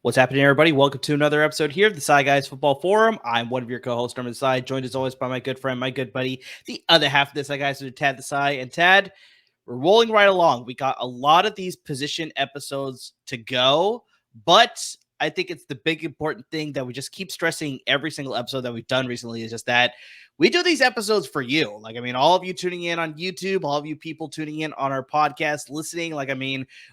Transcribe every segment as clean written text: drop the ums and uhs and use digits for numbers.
What's happening, everybody? Welcome to another episode here of the Desai Guys Football Forum. I'm one of your co-hosts, Norman Desai, joined as always by my good friend, my good buddy, the other half of the Desai Guys, Tad Desai. And Tad, we're rolling right along. We got a lot of these position episodes to go, but I think it's the big important thing that we just keep stressing every single episode that we've done recently is just that we do these episodes for you. All of you tuning in on YouTube, all of you people tuning in on our podcast, listening,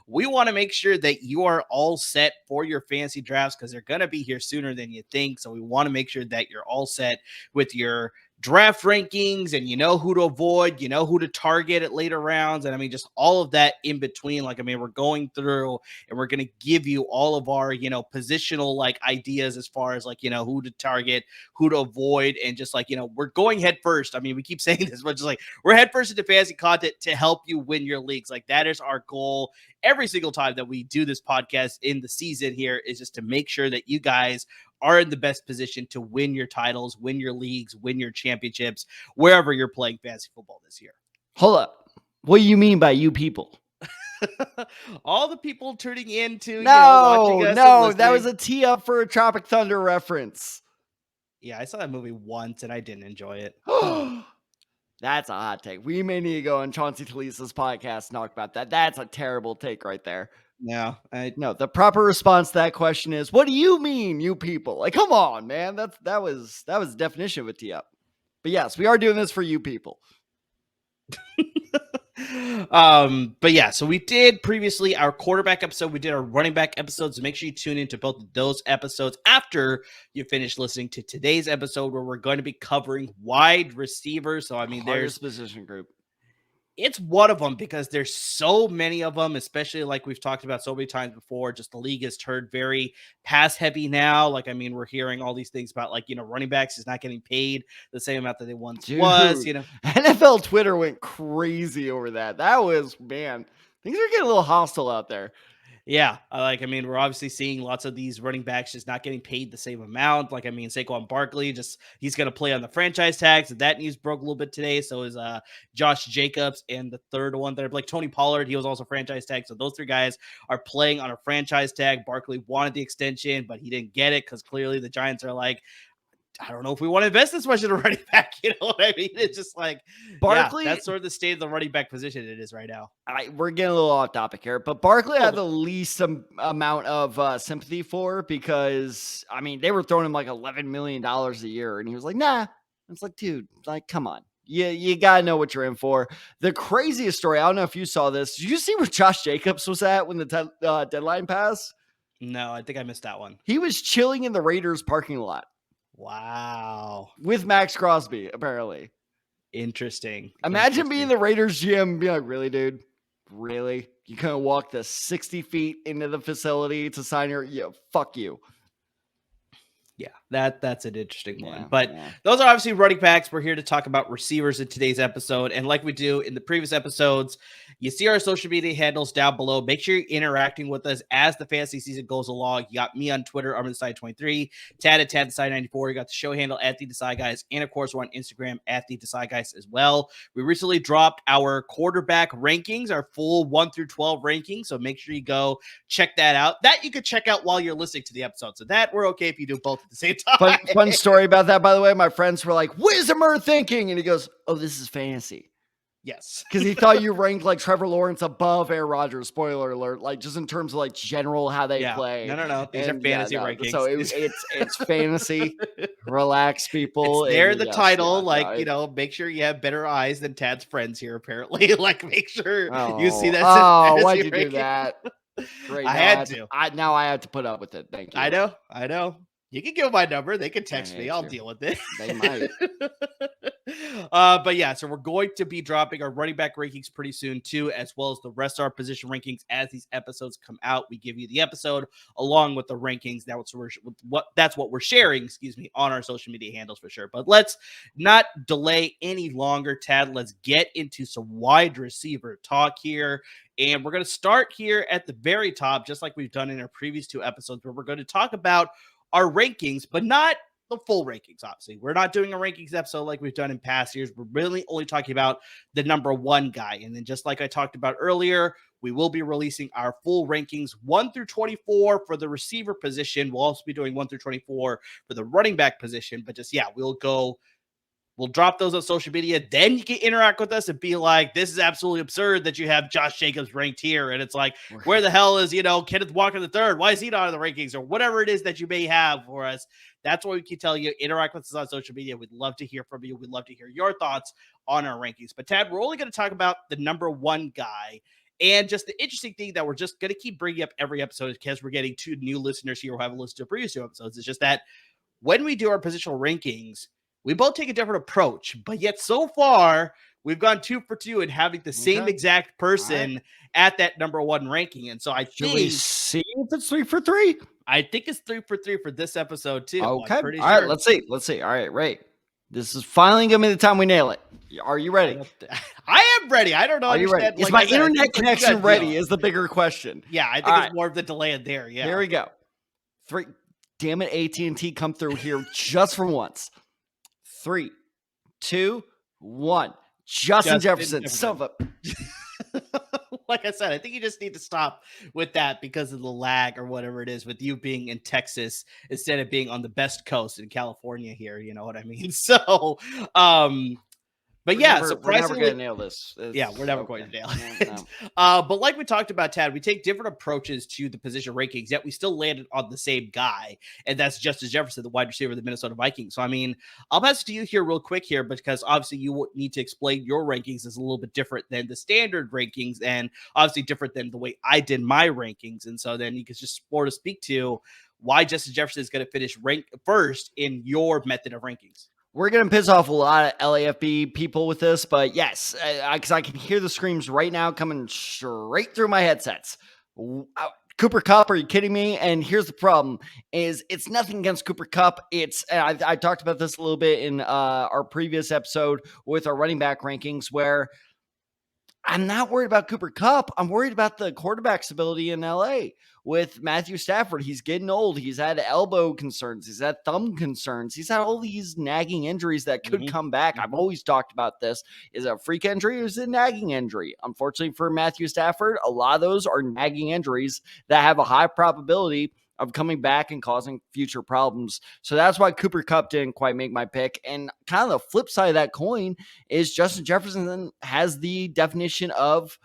we want to make sure that you are all set for your fantasy drafts because they're going to be here sooner than you think. So we want to make sure that you're all set with your draft rankings and you know who to avoid, you know who to target at later rounds. And just all of that in between. We're going through and we're going to give you all of our, positional ideas as far as who to target, who to avoid. And just we're going head first. We keep saying this, but just we're head first into fantasy content to help you win your leagues. That is our goal every single time that we do this podcast in the season here, is just to make sure that you guys are in the best position to win your titles, win your leagues, win your championships, wherever you're playing fantasy football this year. Hold up. What do you mean by you people? All the people tuning in to, watching us. No, that was a a tee up for a Tropic Thunder reference. Yeah, I saw that movie once and I didn't enjoy it. That's a hot take. We may need to go on Chauncey Talisa's podcast and talk about that. That's a terrible take right there. No, the proper response to that question is, what do you mean, you people? Come on, man. That was the definition of a tee up. But yes, we are doing this for you people. But yeah, so we did previously our quarterback episode, we did our running back episodes, so make sure you tune into both of those episodes after you finish listening to today's episode, where we're going to be covering wide receivers. So there's position group. It's one of them because there's so many of them, especially like we've talked about so many times before. Just the league is turned very pass heavy now. We're hearing all these things about running backs is not getting paid the same amount that they once was. NFL Twitter went crazy over that. That was, man, things are getting a little hostile out there. Yeah, we're obviously seeing lots of these running backs just not getting paid the same amount. Saquon Barkley, he's going to play on the franchise tag. So that news broke a little bit today. So is Josh Jacobs, and the third one there, Tony Pollard, he was also franchise tag. So those three guys are playing on a franchise tag. Barkley wanted the extension, but he didn't get it because clearly the Giants are I don't know if we want to invest this much in a running back. You know what I mean? It's just Barkley. Yeah, that's sort of the state of the running back position it is right now. We're getting a little off topic here, but Barkley had the least amount of sympathy for, because they were throwing him $11 million a year, and he was like, nah. It's dude, come on. You gotta know what you're in for. The craziest story, I don't know if you saw this. Did you see where Josh Jacobs was at when the deadline passed? No, I think I missed that one. He was chilling in the Raiders parking lot. Wow. With Max Crosby, apparently. Interesting. Imagine being the Raiders GM and being like, really, dude? Really? You couldn't walk the 60 feet into the facility to sign fuck you. Yeah, that's an interesting one. But those are obviously running backs. We're here to talk about receivers in today's episode. And like we do in the previous episodes, you see our social media handles down below. Make sure you're interacting with us as the fantasy season goes along. You got me on Twitter, I'm Desai23, Tad at TadDesai94. You got the show handle at the Desai Guys. And of course, we're on Instagram at the Desai Guys as well. We recently dropped our quarterback rankings, our full 1 through 12 rankings. So make sure you go check that out. That you could check out while you're listening to the episode. So that we're okay if you do both at the same time. Fun story about that, by the way. My friends were like, what is Amari thinking? And he goes, oh, this is fantasy. Yes. Because he thought you ranked Trevor Lawrence above Aaron Rodgers. Spoiler alert. Just in terms of general how they play. No. These are fantasy rankings. So it's fantasy. Relax, people. It's there in the title. Make sure you have better eyes than Tad's friends here, apparently. Make sure you see that. Oh, why'd you do that? Great. I had to. Now I have to put up with it. Thank you. I know. You can give my number. They can text me. I'll you. deal with it. They might. But yeah, so we're going to be dropping our running back rankings pretty soon too, as well as the rest of our position rankings as these episodes come out. We give you the episode along with the rankings. That's what we're sharing, on our social media handles for sure. But let's not delay any longer, Tad. Let's get into some wide receiver talk here. And we're going to start here at the very top, just like we've done in our previous 2 episodes, where we're going to talk about our rankings, but not the full rankings. Obviously, we're not doing a rankings episode like we've done in past years. We're really only talking about the number 1 guy. And then just like I talked about earlier, we will be releasing our full rankings 1 through 24 for the receiver position. We'll also be doing 1 through 24 for the running back position, but we'll drop those on social media. Then you can interact with us and be like, this is absolutely absurd that you have Josh Jacobs ranked here. And it's like, where the hell is, Kenneth Walker III? Why is he not in the rankings? Or whatever it is that you may have for us. That's what we can tell you. Interact with us on social media. We'd love to hear from you. We'd love to hear your thoughts on our rankings. But Tad, we're only going to talk about the number 1 guy. And just the interesting thing that we're just going to keep bringing up every episode, because we're getting 2 new listeners here who haven't listened to previous 2 episodes, is just that when we do our positional rankings, we both take a different approach, but yet so far we've gone 2 for 2 and having the same exact person at that number 1 ranking. And so should we see if it's 3 for 3? I think it's 3 for 3 for this episode too. Okay. All right. Let's see. All right. Right. This is finally going to be the time we nail it. Are you ready? I am ready. I don't know. Are you ready? Is my internet connection ready is the bigger question. Yeah. I think it's more of the delay in there. Yeah. Here we go. 3. Damn it. AT&T come through here just for once. 3, 2, 1. Justin Jefferson. Like I said, I think you just need to stop with that because of the lag or whatever it is with you being in Texas instead of being on the best coast in California here. You know what I mean? So, but surprisingly, we're never going to nail this. We're never going to nail it. No. But like we talked about, Tad, we take different approaches to the position rankings, yet we still landed on the same guy, and that's Justin Jefferson, the wide receiver of the Minnesota Vikings. So, I mean, I'll pass it to you here real quick here, because obviously you need to explain your rankings is a little bit different than the standard rankings, and obviously different than the way I did my rankings. And so then you can just more to speak to why Justin Jefferson is going to finish ranked first in your method of rankings. We're going to piss off a lot of LAFB people with this, but yes, because I can hear the screams right now coming straight through my headsets. Cooper Kupp, are you kidding me? And here's the problem, is it's nothing against Cooper Kupp. I talked about this a little bit in our previous episode with our running back rankings, where I'm not worried about Cooper Kupp. I'm worried about the quarterback stability in LA with Matthew Stafford. He's getting old. He's had elbow concerns. He's had thumb concerns. He's had all these nagging injuries that could come back. I've always talked about this. Is it a freak injury or is it a nagging injury? Unfortunately for Matthew Stafford, a lot of those are nagging injuries that have a high probability of coming back and causing future problems. So that's why Cooper Kupp didn't quite make my pick. And kind of the flip side of that coin is Justin Jefferson has the definition of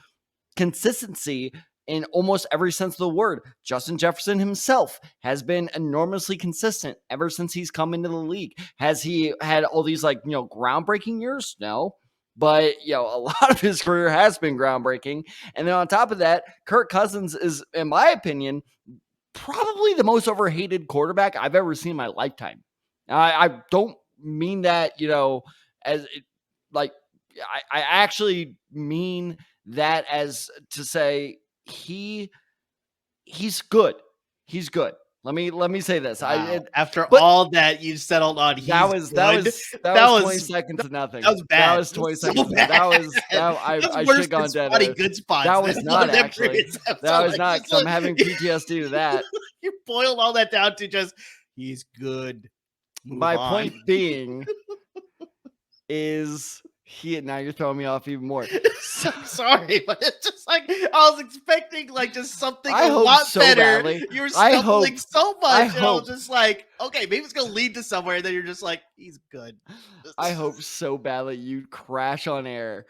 consistency in almost every sense of the word. Justin Jefferson himself has been enormously consistent ever since he's come into the league. Has he had all these groundbreaking years? No. But, a lot of his career has been groundbreaking. And then on top of that, Kirk Cousins is, in my opinion, probably the most overhated quarterback I've ever seen in my lifetime. I don't mean that, I actually mean that as to say he's good. He's good. Let me say this. Wow. After all that you settled on, that was 20 seconds to nothing. That was bad. That was 20 seconds. I should have gone dead. Good spots. That was not actually. That was not. Because I'm having PTSD to that. You boiled all that down to just he's good. My point being is now you're throwing me off even more. Sorry, but it's just like I was expecting just something a lot so better. Badly. You were stumbling so much, and I was just like, okay, maybe it's gonna lead to somewhere, and then you're just like, he's good. I hope so badly you crash on air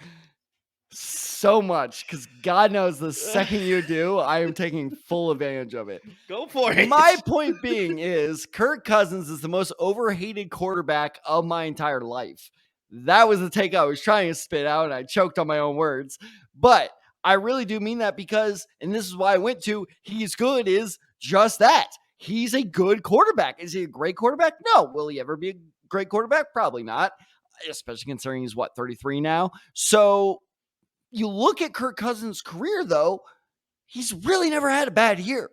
so much, because God knows the second you do, I am taking full advantage of it. Go for it. My point being is Kirk Cousins is the most overhated quarterback of my entire life. That was the take I was trying to spit out, and I choked on my own words. But I really do mean that because, and this is why I went to, he's good is just that. He's a good quarterback. Is he a great quarterback? No. Will he ever be a great quarterback? Probably not, especially considering he's 33 now. So you look at Kirk Cousins' career, though, he's really never had a bad year.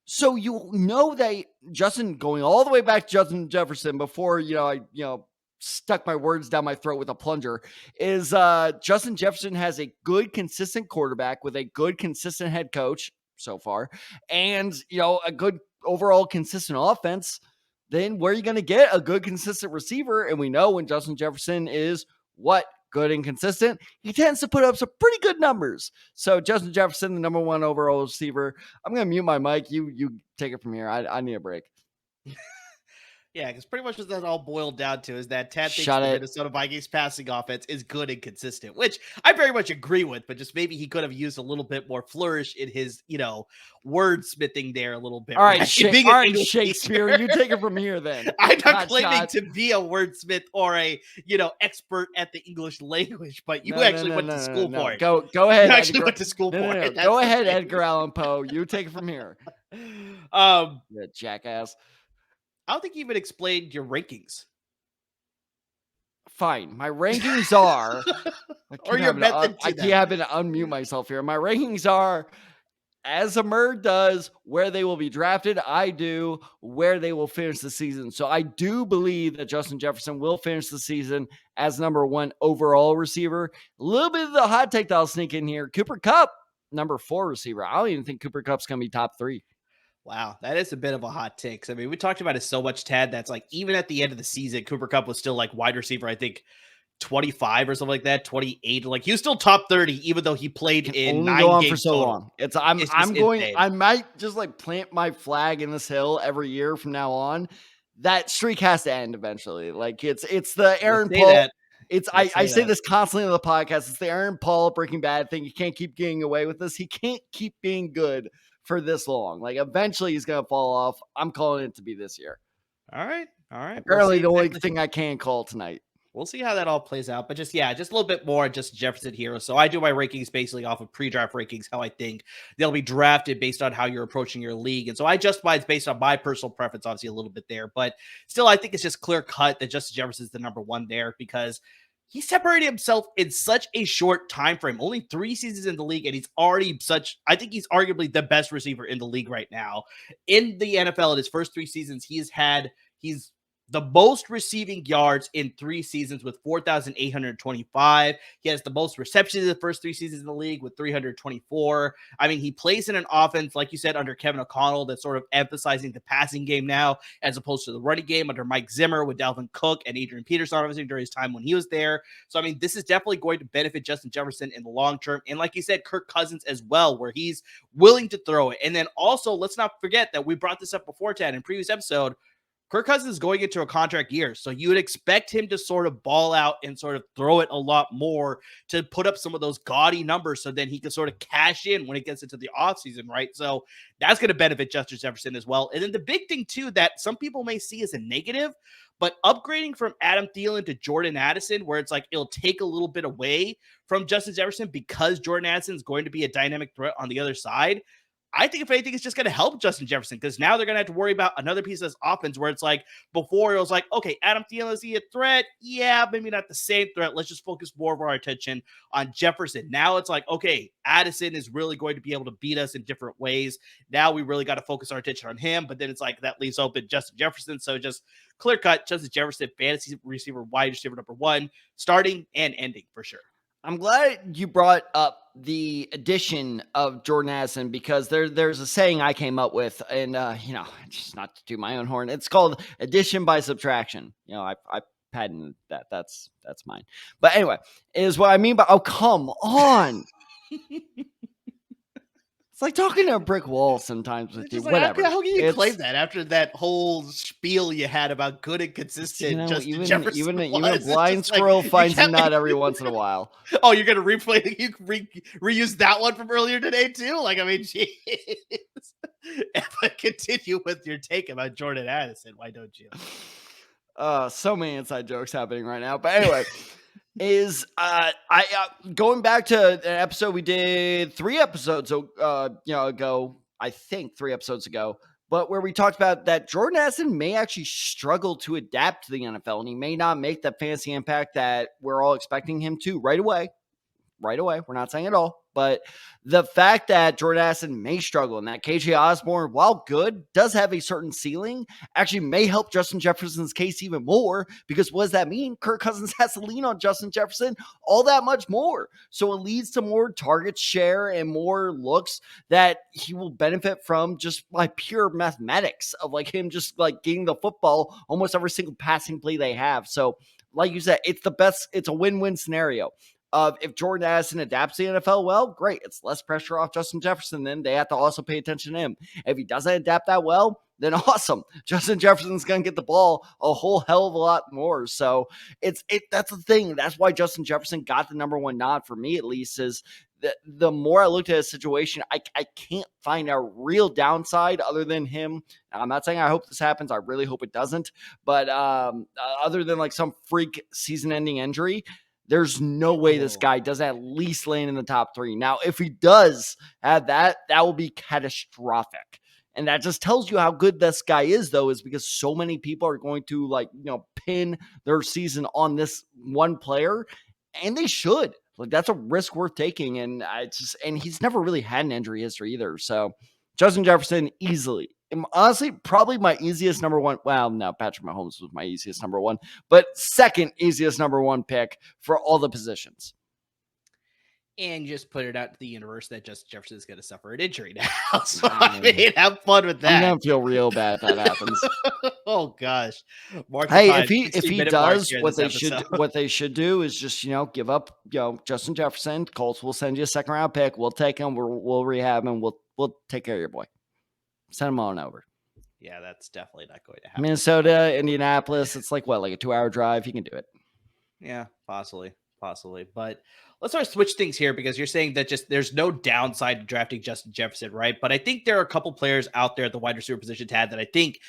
So you know that Justin, going all the way back to Justin Jefferson before, I stuck my words down my throat with a plunger, is Justin Jefferson has a good, consistent quarterback with a good, consistent head coach so far, and, a good overall consistent offense. Then where are you going to get a good, consistent receiver? And we know when Justin Jefferson is good and consistent, he tends to put up some pretty good numbers. So Justin Jefferson, the number 1 overall receiver. I'm going to mute my mic. You take it from here. I need a break. Yeah, because pretty much what that all boiled down to is that Tad thinks Shut the it. Minnesota Vikings passing offense is good and consistent, which I very much agree with, but just maybe he could have used a little bit more flourish in his, wordsmithing there a little bit. All right, right? Shakespeare, you take it from here then. I'm not claiming to be a wordsmith or a, expert at the English language, but you went to school for it. Go ahead. You actually went to school for it. Go ahead, Edgar Allan Poe. You take it from here. You jackass. I don't think you even explained your rankings. Fine. My rankings are... or your method I keep having to unmute myself here. My rankings are, as Amar does, where they will be drafted. I do where they will finish the season. So I do believe that Justin Jefferson will finish the season as number 1 overall receiver. A little bit of the hot take that I'll sneak in here. Cooper Kupp, number 4 receiver. I don't even think Cooper Kupp's going to be top 3. Wow, that is a bit of a hot take. I mean, we talked about it so much, Tad, that's like even at the end of the season, Cooper Kupp was still like wide receiver, I think 25 or something like that, 28. Like he was still top 30, even though he played in 9 games for so total. long. I might just like plant my flag in this hill every year from now on. That streak has to end eventually. Like it's the Aaron Paul. I say this constantly on the podcast. It's the Aaron Paul Breaking Bad thing. You can't keep getting away with this. He can't keep being good for this long. Like eventually he's gonna fall off. I'm calling it to be this year. All right. Apparently the only thing I can call tonight. We'll see how that all plays out. But just a little bit more just Jefferson here. So I do my rankings basically off of pre-draft rankings, how I think they'll be drafted based on how you're approaching your league. And so I just mine based on my personal preference, obviously a little bit there. But still, I think it's just clear cut that Justin Jefferson is the number 1 there because he separated himself in such a short time frame, only 3 seasons in the league, and he's already I think he's arguably the best receiver in the league right now. In the NFL, in his first 3 seasons, he's the most receiving yards in 3 seasons with 4,825. He has the most receptions in the first 3 seasons in the league with 324. I mean, he plays in an offense, like you said, under Kevin O'Connell that's sort of emphasizing the passing game now as opposed to the running game under Mike Zimmer with Dalvin Cook and Adrian Peterson, obviously, during his time when he was there. So, I mean, this is definitely going to benefit Justin Jefferson in the long term. And like you said, Kirk Cousins as well, where he's willing to throw it. And then also, let's not forget that we brought this up before, Ted, in a previous episode, Kirk Cousins is going into a contract year, so you would expect him to sort of ball out and sort of throw it a lot more to put up some of those gaudy numbers so then he can sort of cash in when it gets into the offseason, right? So that's going to benefit Justin Jefferson as well. And then the big thing, too, that some people may see as a negative, but upgrading from Adam Thielen to Jordan Addison, where it's like it'll take a little bit away from Justin Jefferson because Jordan Addison is going to be a dynamic threat on the other side. I think if anything, it's just going to help Justin Jefferson because now they're going to have to worry about another piece of this offense where it's like before it was like, okay, Adam Thielen, is he a threat? Yeah, maybe not the same threat. Let's just focus more of our attention on Jefferson. Now it's like, okay, Addison is really going to be able to beat us in different ways. Now we really got to focus our attention on him. But then it's like that leaves open Justin Jefferson. So just clear cut, Justin Jefferson, fantasy receiver, wide receiver number 1, starting and ending for sure. I'm glad you brought up the addition of Jordan Addison because there's a saying I came up with, and just not to do my own horn. It's called addition by subtraction. I patented that. That's mine. But anyway, is what I mean by come on. It's like talking to a brick wall sometimes with you. Like, whatever. How can you claim that after that whole spiel you had about good and consistent? Justin Jefferson even a blind squirrel finds a nut every once in a while. Oh, you're gonna replay? You reuse that one from earlier today too? Like, I mean, jeez. But continue with your take about Jordan Addison. Why don't you? So many inside jokes happening right now. But anyway. Is going back to an episode we did 3 episodes ago, I think 3 episodes ago, but where we talked about that Jordan Addison may actually struggle to adapt to the NFL, and he may not make the fantasy impact that we're all expecting him to right away. We're not saying at all, but the fact that Jordan Addison may struggle and that KJ Osborne, while good, does have a certain ceiling, actually may help Justin Jefferson's case even more, because what does that mean? Kirk Cousins has to lean on Justin Jefferson all that much more. So it leads to more target share and more looks that he will benefit from just by pure mathematics of like him just like getting the football almost every single passing play they have. So like you said, it's a win-win scenario. If Jordan Addison adapts to the NFL well, great. It's less pressure off Justin Jefferson. Then they have to also pay attention to him. If he doesn't adapt that well, then awesome. Justin Jefferson's going to get the ball a whole hell of a lot more. So that's the thing. That's why Justin Jefferson got the number one nod for me, at least, is the more I looked at his situation, I can't find a real downside other than him. I'm not saying I hope this happens. I really hope it doesn't. But other than like some freak season-ending injury, there's no way this guy does at least land in the top 3. Now, if he does have that will be catastrophic. And that just tells you how good this guy is, though, is because so many people are going to pin their season on this one player, and they should. Like, that's a risk worth taking. And he's never really had an injury history either. So Justin Jefferson easily. Honestly, probably my easiest number one. Well, no, Patrick Mahomes was my easiest number one, but second easiest number one pick for all the positions. And just put it out to the universe that Justin Jefferson is going to suffer an injury now. So I mean, have fun with that. I'm going to feel real bad if that happens. Oh gosh. If he does, what they should do is just give up Justin Jefferson. Colts will send you a second round pick. We'll take him. We'll rehab him. We'll take care of your boy. Send him on over. Yeah, that's definitely not going to happen. Minnesota, Indianapolis. It's like a 2-hour drive. You can do it. Yeah, possibly. But let's sort of switch things here, because you're saying that just there's no downside to drafting Justin Jefferson, right? But I think there are a couple players out there at the wide receiver position, Tad, that I think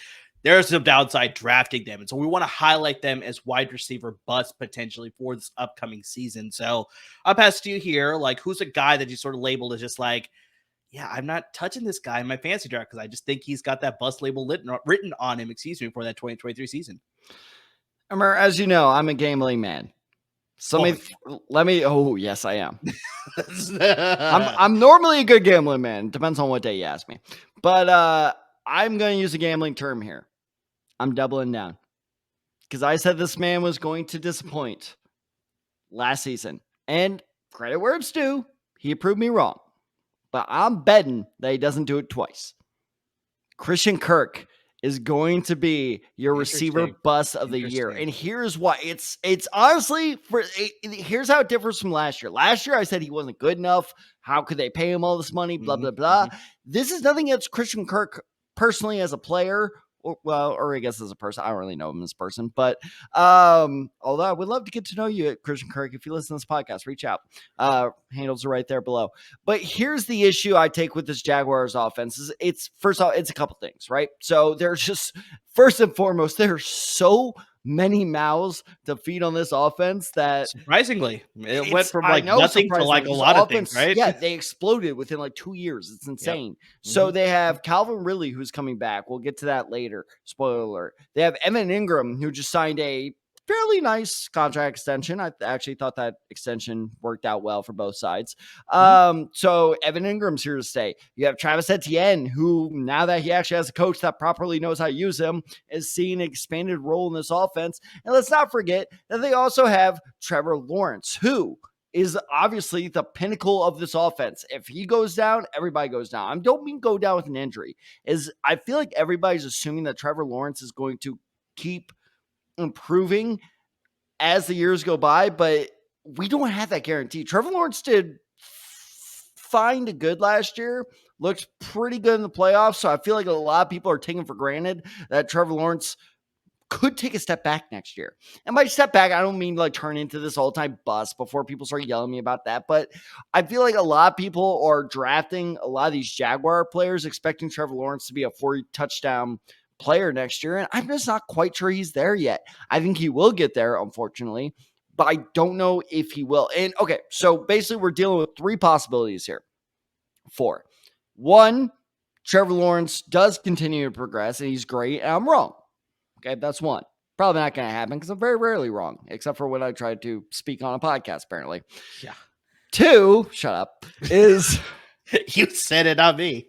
there's some downside drafting them. And so we want to highlight them as wide receiver busts potentially for this upcoming season. So I'll pass to you here. Like, who's a guy that you sort of labeled as just like, yeah, I'm not touching this guy in my fantasy draft because I just think he's got that bust label written on him, for that 2023 season. As you know, I'm a gambling man. So yes, I am. I'm normally a good gambling man. Depends on what day you ask me. But I'm going to use a gambling term here. I'm doubling down. Because I said this man was going to disappoint last season. And credit where it's due, he proved me wrong. But I'm betting that he doesn't do it twice. Christian Kirk is going to be your receiver bust of the year. And here's why. It's honestly, here's how it differs from last year. Last year, I said he wasn't good enough. How could they pay him all this money? Blah, blah, blah. This is nothing against Christian Kirk personally as a player. Or I guess as a person. I don't really know him as a person. But although I would love to get to know you, Christian Kirk. If you listen to this podcast, reach out. Handles are right there below. But here's the issue I take with this Jaguars offense. It's first off, it's a couple things, right? So there's just, first and foremost, there's so many mouths to feed on this offense that surprisingly it went from nothing to like a lot of things, right? Yeah, they exploded within 2 years. It's insane. Yep. So they have Calvin Ridley, who's coming back. We'll get to that later. Spoiler alert. They have Evan Ingram, who just signed a fairly nice contract extension. I actually thought that extension worked out well for both sides. So Evan Ingram's here to stay. You have Travis Etienne, who now that he actually has a coach that properly knows how to use him, is seeing an expanded role in this offense. And let's not forget that they also have Trevor Lawrence, who is obviously the pinnacle of this offense. If he goes down, everybody goes down. I don't mean go down with an injury. I feel like everybody's assuming that Trevor Lawrence is going to keep improving as the years go by, but we don't have that guarantee. Trevor Lawrence did fine to good last year, looked pretty good in the playoffs, so I feel like a lot of people are taking for granted that Trevor Lawrence could take a step back next year. And by step back, I don't mean turn into this all-time bust before people start yelling at me about that, but I feel like a lot of people are drafting a lot of these Jaguar players expecting Trevor Lawrence to be a 40-touchdown player next year, and I'm just not quite sure he's there yet. I think he will get there, unfortunately, but I don't know if he will. And okay, so basically we're dealing with 3 possibilities here. 4. 1, Trevor Lawrence does continue to progress, and he's great, and I'm wrong. Okay, that's one. Probably not going to happen because I'm very rarely wrong, except for when I tried to speak on a podcast, apparently. Yeah. 2, shut up, is... You said it, not me.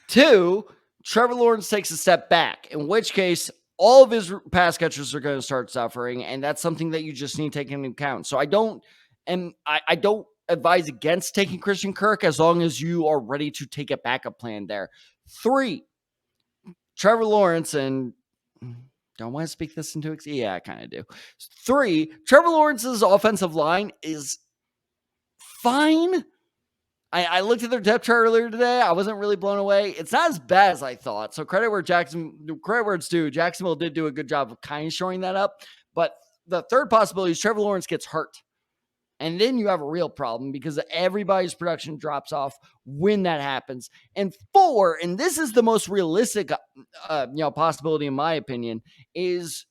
2, Trevor Lawrence takes a step back, in which case all of his pass catchers are going to start suffering, and that's something that you just need to take into account. So I don't advise against taking Christian Kirk as long as you are ready to take a backup plan there. 3, Trevor Lawrence, and don't want to speak this into it. Yeah, I kind of do. 3, Trevor Lawrence's offensive line is fine. I looked at their depth chart earlier today. I wasn't really blown away. It's not as bad as I thought. So credit where it's due. Jacksonville did do a good job of kind of showing that up. But the third possibility is Trevor Lawrence gets hurt. And then you have a real problem because everybody's production drops off when that happens. And 4, and this is the most realistic possibility in my opinion, is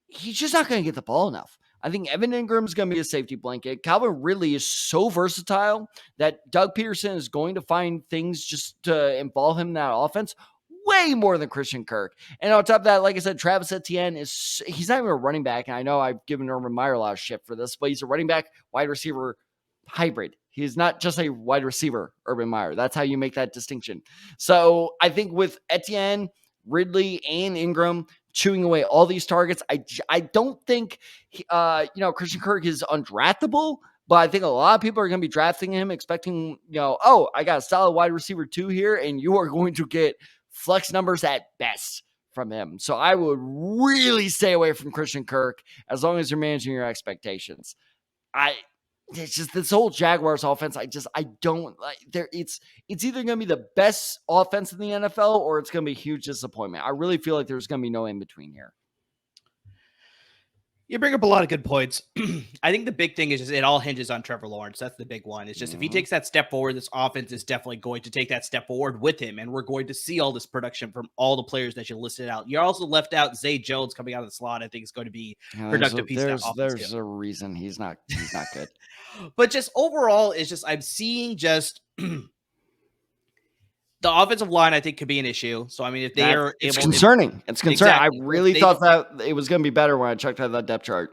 he's just not going to get the ball enough. I think Evan Ingram is going to be a safety blanket. Calvin Ridley is so versatile that Doug Peterson is going to find things just to involve him in that offense way more than Christian Kirk. And on top of that, like I said, Travis Etienne he's not even a running back. And I know I've given Urban Meyer a lot of shit for this, but he's a running back, wide receiver hybrid. He's not just a wide receiver, Urban Meyer. That's how you make that distinction. So I think with Etienne, Ridley, and Ingram chewing away all these targets, I don't think Christian Kirk is undraftable, but I think a lot of people are going to be drafting him expecting, I got a solid wide receiver 2 here, and you are going to get flex numbers at best from him. So I would really stay away from Christian Kirk as long as you're managing your expectations. It's just this whole Jaguars offense. I don't like there. It's either going to be the best offense in the NFL or it's going to be a huge disappointment. I really feel like there's going to be no in between here. You bring up a lot of good points. I think the big thing is just it all hinges on Trevor Lawrence. That's the big one. It's just if he takes that step forward, this offense is definitely going to take that step forward with him. And we're going to see all this production from all the players that you listed out. You also left out Zay Jones coming out of the slot. I think it's going to be productive piece of that offense. There's a reason he's not good. But just overall, it's just I'm seeing just the offensive line, I think, could be an issue. So, I mean, if they are it's concerning. It's concerning. Exactly. I really thought that it was going to be better when I checked out that depth chart.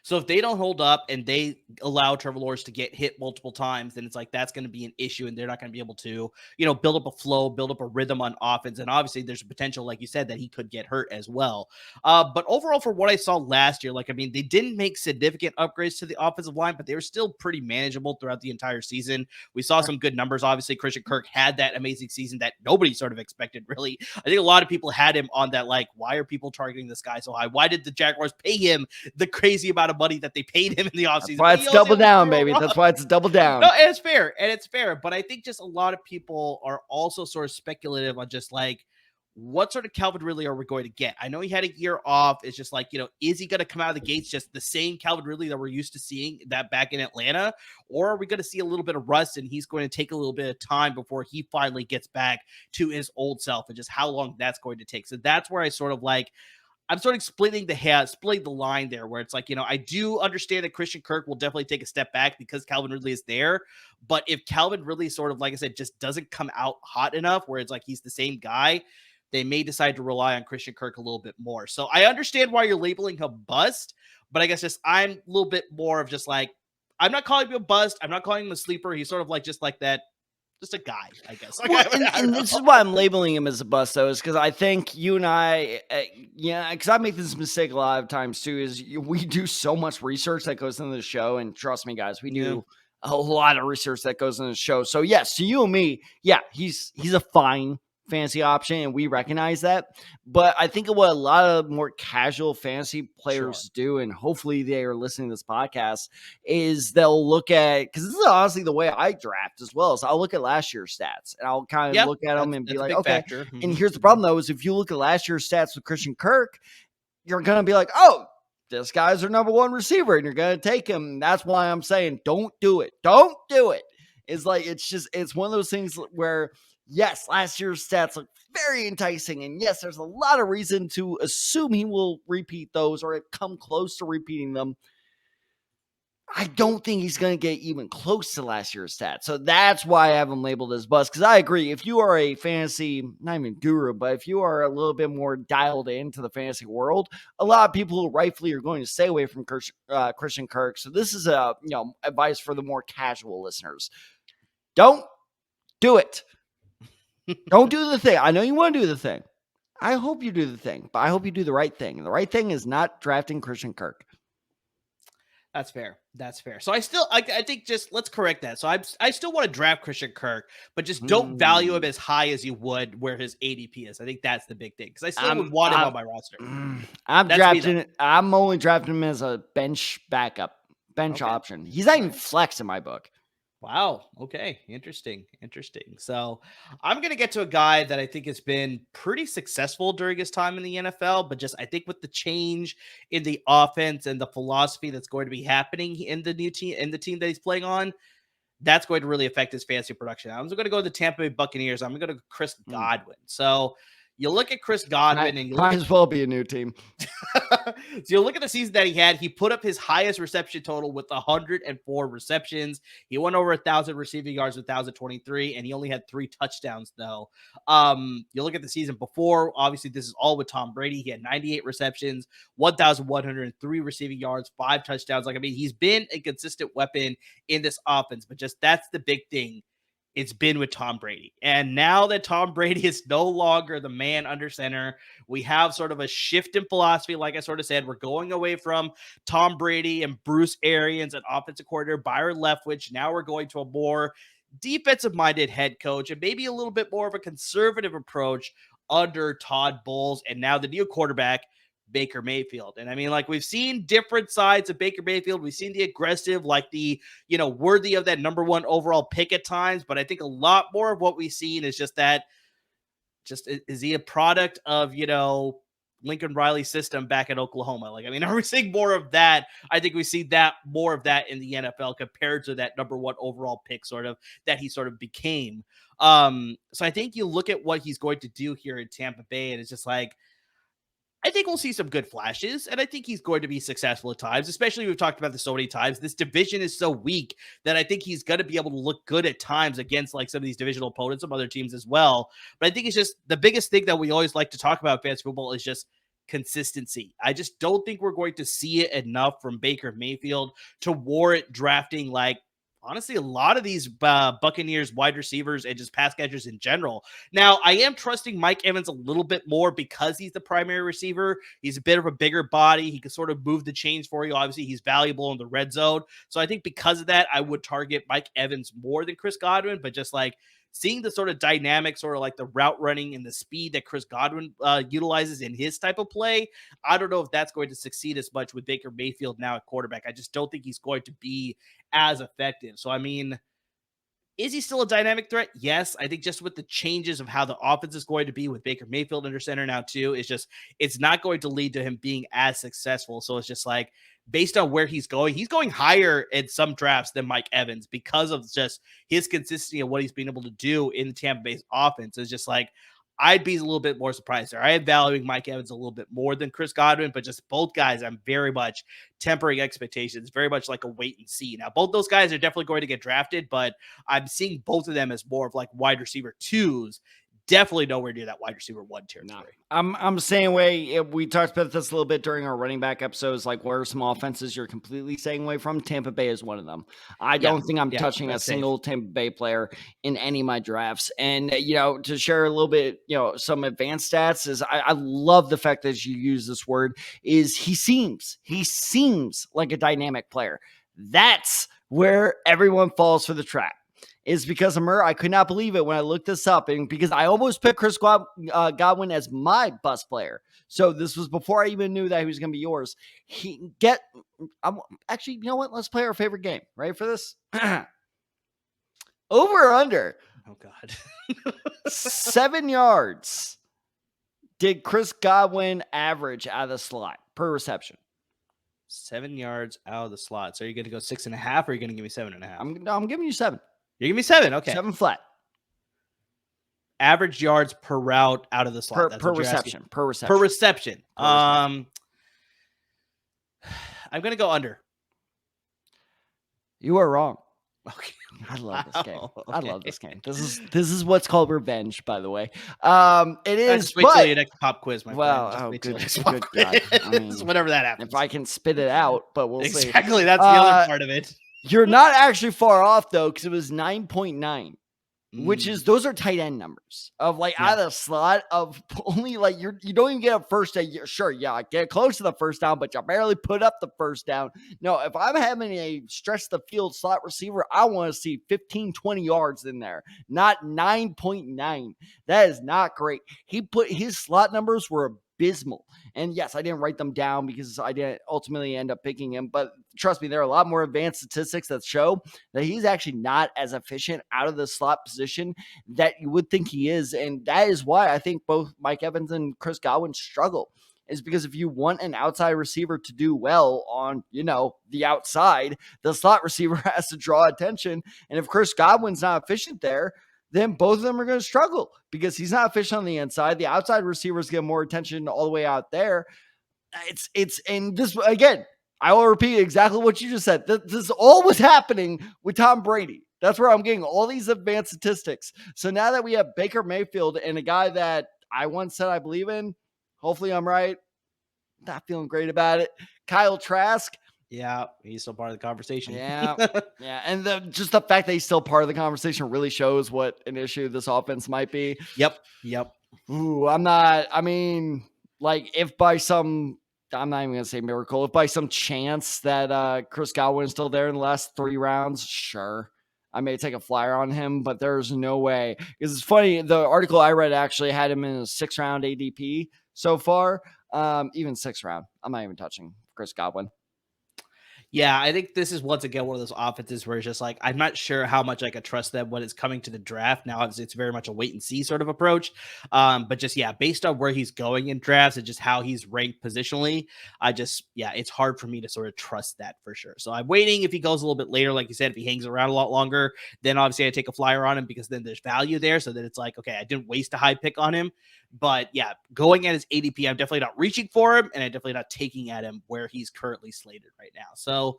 So if they don't hold up and they allow Trevor Lawrence to get hit multiple times, then it's like that's going to be an issue, and they're not going to be able to, build up a flow, build up a rhythm on offense. And obviously, there's a potential, like you said, that he could get hurt as well. But overall, for what I saw last year, they didn't make significant upgrades to the offensive line, but they were still pretty manageable throughout the entire season. We saw some good numbers. Obviously, Christian Kirk had that amazing season that nobody sort of expected, really. I think a lot of people had him on that, why are people targeting this guy so high? Why did the Jaguars pay him the crazy amount of money that they paid him in the offseason? That's why it's double down, baby. That's why it's double down. No, and it's fair. But I think just a lot of people are also sort of speculative on just what sort of Calvin Ridley are we going to get? I know he had a year off. It's just is he going to come out of the gates just the same Calvin Ridley that we're used to seeing that back in Atlanta? Or are we going to see a little bit of rust and he's going to take a little bit of time before he finally gets back to his old self, and just how long that's going to take? So that's where I sort of I'm sort of splitting the line there, where it's I do understand that Christian Kirk will definitely take a step back because Calvin Ridley is there. But if Calvin Ridley sort of, like I said, just doesn't come out hot enough where it's he's the same guy, they may decide to rely on Christian Kirk a little bit more. So I understand why you're labeling him bust, but I guess I'm a little bit more of just I'm not calling him a bust. I'm not calling him a sleeper. He's sort of just a guy, I guess. And this is why I'm labeling him as a bust, though, is because I think you and I, because I make this mistake a lot of times, too, is we do so much research that goes into the show, and trust me, guys, we do a lot of research that goes into the show. So, yes, to you and me, he's a fine fantasy option, and we recognize that. But I think what a lot of more casual fantasy players do, and hopefully they are listening to this podcast, is they'll look at, because this is honestly the way I draft as well, is I'll look at last year's stats, and I'll kind of look at them and be like, okay. Mm-hmm. And here's the problem, though, is if you look at last year's stats with Christian Kirk, you're going to be like, oh, this guy's their number one receiver, and you're going to take him. That's why I'm saying don't do it. Don't do it. It's one of those things where, yes, last year's stats look very enticing. And yes, there's a lot of reason to assume he will repeat those or come close to repeating them. I don't think he's going to get even close to last year's stats. So that's why I have him labeled as bust. Because I agree, if you are a fantasy, not even guru, but if you are a little bit more dialed into the fantasy world, a lot of people who rightfully are going to stay away from Christian Kirk. So this is advice for the more casual listeners. Don't do it. Don't do the thing. I know you want to do the thing. I hope you do the thing, but I hope you do the right thing. And the right thing is not drafting Christian Kirk. That's fair. That's fair. So I think just let's correct that. So I still want to draft Christian Kirk, but just don't value him as high as you would where his ADP is. I think that's the big thing because I still would want him on my roster. I'm only drafting him as a bench backup, option. He's not even flex in my book. Wow. Okay. Interesting. So I'm going to get to a guy that I think has been pretty successful during his time in the NFL, but just I think with the change in the offense and the philosophy that's going to be happening in the new team, in the team that he's playing on, that's going to really affect his fantasy production. I'm going to go to the Tampa Bay Buccaneers. I'm going to go to Chris Godwin. So you look at Chris Godwin and you might as well be a new team. So you look at the season that he had. He put up his highest reception total with 104 receptions. He went over 1,000 receiving yards with 1,023, and he only had 3 touchdowns, though. You look at the season before. Obviously, this is all with Tom Brady. He had 98 receptions, 1,103 receiving yards, 5 touchdowns. He's been a consistent weapon in this offense, but just that's the big thing. It's been with Tom Brady. And now that Tom Brady is no longer the man under center, we have sort of a shift in philosophy. Like I sort of said, we're going away from Tom Brady and Bruce Arians and offensive coordinator Byron Leftwich. Now we're going to a more defensive-minded head coach and maybe a little bit more of a conservative approach under Todd Bowles. And now the new quarterback, Baker Mayfield. And we've seen different sides of Baker Mayfield. We've seen the aggressive, the worthy of that number 1 overall pick at times. But I think a lot more of what we've seen is just is he a product of, Lincoln Riley's system back in Oklahoma? Are we seeing more of that? I think we see more of that in the NFL compared to that number 1 overall pick that he sort of became. So I think you look at what he's going to do here in Tampa Bay, and it's just I think we'll see some good flashes, and I think he's going to be successful at times, especially we've talked about this so many times. This division is so weak that I think he's going to be able to look good at times against some of these divisional opponents, some other teams as well. But I think it's just the biggest thing that we always like to talk about fantasy football is just consistency. I just don't think we're going to see it enough from Baker Mayfield to warrant drafting honestly, a lot of these Buccaneers wide receivers and just pass catchers in general. Now, I am trusting Mike Evans a little bit more because he's the primary receiver. He's a bit of a bigger body. He can sort of move the chains for you. Obviously, he's valuable in the red zone. So I think because of that, I would target Mike Evans more than Chris Godwin, but just seeing the sort of dynamic, sort of the route running and the speed that Chris Godwin utilizes in his type of play, I don't know if that's going to succeed as much with Baker Mayfield now at quarterback. I just don't think he's going to be as effective. So, is he still a dynamic threat? Yes. I think just with the changes of how the offense is going to be with Baker Mayfield under center now too, it's not going to lead to him being as successful. So it's just based on where he's going higher in some drafts than Mike Evans because of just his consistency and what he's been able to do in the Tampa Bay's offense. It's just I'd be a little bit more surprised there. I am valuing Mike Evans a little bit more than Chris Godwin, but just both guys, I'm very much tempering expectations, very much a wait and see. Now, both those guys are definitely going to get drafted, but I'm seeing both of them as more of wide receiver 2s. Definitely nowhere near that wide receiver 1 territory. No. I'm the same way. We talked about this a little bit during our running back episodes. What are some offenses you're completely staying away from? Tampa Bay is one of them. I don't think I'm touching a single Tampa Bay player in any of my drafts. And, to share a little bit, some advanced stats is I love the fact that you use this word is he seems like a dynamic player. That's where everyone falls for the trap. Is because I could not believe it when I looked this up, and because I almost picked Chris Godwin as my bust player. So this was before I even knew that he was going to be yours. Actually, you know what? Let's play our favorite game. Ready for this? Over or under? Oh God, 7 yards. Did Chris Godwin average out of the slot per reception? 7 yards out of the slot. So are you going to go 6.5, or are you going to give me 7.5? I'm giving you 7. You're giving me 7. Okay. 7 flat. Average yards per route out of the slot. Per reception. Per reception. I'm going to go under. You are wrong. Okay. I love this game. Wow, I love okay. this game. This is what's called revenge, by the way. It is, Just wait till but your next pop quiz, my friend. well, Just oh, wait till your good, next pop good quiz. God. I mean, Whenever that happens. if I can spit it out, but we'll see. Exactly. That's the other part of it. You're not actually far off though, because it was 9.9. Which is, Mm. those are tight end numbers of like Yeah. out of the slot of only like you don't even get a first down. Sure, yeah, get close to the first down, but you barely put up the first down. No, if I'm having a stretch the field slot receiver, I want to see 15, 20 yards in there, not 9.9. That is not great. His slot numbers were abysmal. And yes, I didn't write them down because I didn't ultimately end up picking him. But trust me, there are a lot more advanced statistics that show that he's actually not as efficient out of the slot position that you would think he is. And that is why I think both Mike Evans and Chris Godwin struggle. Is because if you want an outside receiver to do well on, the outside, the slot receiver has to draw attention. And if Chris Godwin's not efficient there, then both of them are going to struggle because he's not efficient on the inside. The outside receivers get more attention all the way out there. And this, again, I will repeat exactly what you just said. This all was happening with Tom Brady. That's where I'm getting all these advanced statistics. So now that we have Baker Mayfield and a guy that I once said I believe in, hopefully I'm right. Not feeling great about it. Kyle Trask. Yeah, he's still part of the conversation. Yeah. And just the fact that he's still part of the conversation really shows what an issue this offense might be. Yep. Ooh, if by some, I'm not even going to say miracle, if by some chance that Chris Godwin is still there in the last 3 rounds, sure, I may take a flyer on him, but there's no way. Because it's funny, the article I read actually had him in a 6th round ADP so far. Even 6th round. I'm not even touching Chris Godwin. Yeah, I think this is once again one of those offenses where it's just like, I'm not sure how much I could trust them when it's coming to the draft. Now it's very much a wait and see sort of approach. But just, based on where he's going in drafts and just how he's ranked positionally, it's hard for me to sort of trust that for sure. So I'm waiting. If he goes a little bit later, like you said, if he hangs around a lot longer, then obviously I take a flyer on him because then there's value there. So that it's like, okay, I didn't waste a high pick on him. But yeah, going at his ADP, I'm definitely not reaching for him, and I'm definitely not taking at him where he's currently slated right now. So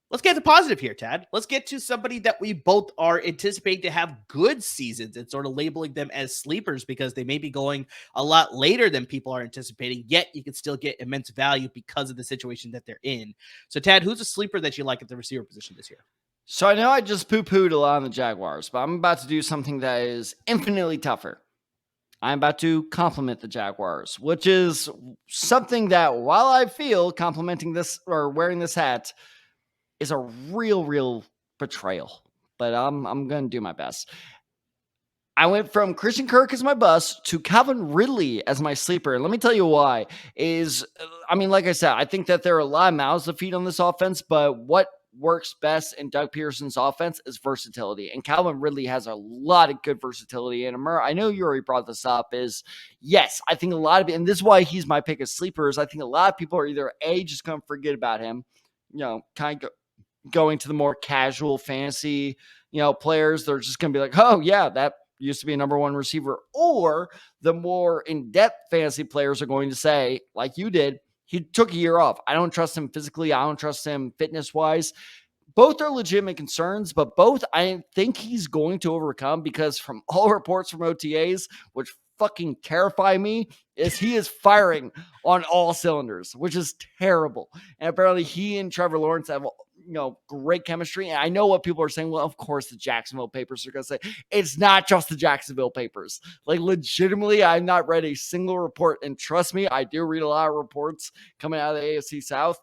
let's get to positive here, Tad. Let's get to somebody that we both are anticipating to have good seasons and sort of labeling them as sleepers because they may be going a lot later than people are anticipating, yet you can still get immense value because of the situation that they're in. So, Tad, who's a sleeper that you like at the receiver position this year? So I know I just poo-pooed a lot on the Jaguars, but I'm about to do something that is infinitely tougher. I'm about to compliment the Jaguars, which is something that while I feel complimenting this or wearing this hat is a real betrayal, but I'm going to do my best. I went from Christian Kirk as my bust to Calvin Ridley as my sleeper. And let me tell you why like I said, I think that there are a lot of mouths to feed on this offense, but what works best in Doug Peterson's offense is versatility. And Calvin Ridley has a lot of good versatility. And Amar, I know you already brought this up, yes, I think a lot of it, and this is why he's my pick as sleepers. I think a lot of people are either just going to forget about him, kind of going to the more casual fantasy, players. They're just going to be like, oh yeah, that used to be a number 1 receiver. Or the more in-depth fantasy players are going to say, like you did, he took a year off. I don't trust him physically. I don't trust him fitness-wise. Both are legitimate concerns, but both I think he's going to overcome because from all reports from OTAs, which fucking terrify me, is he is firing on all cylinders, which is terrible. And apparently he and Trevor Lawrence have great chemistry. And I know what people are saying. Well, of course, the Jacksonville papers are going to say it's not just the Jacksonville papers. Like, legitimately, I've not read a single report. And trust me, I do read a lot of reports coming out of the AFC South.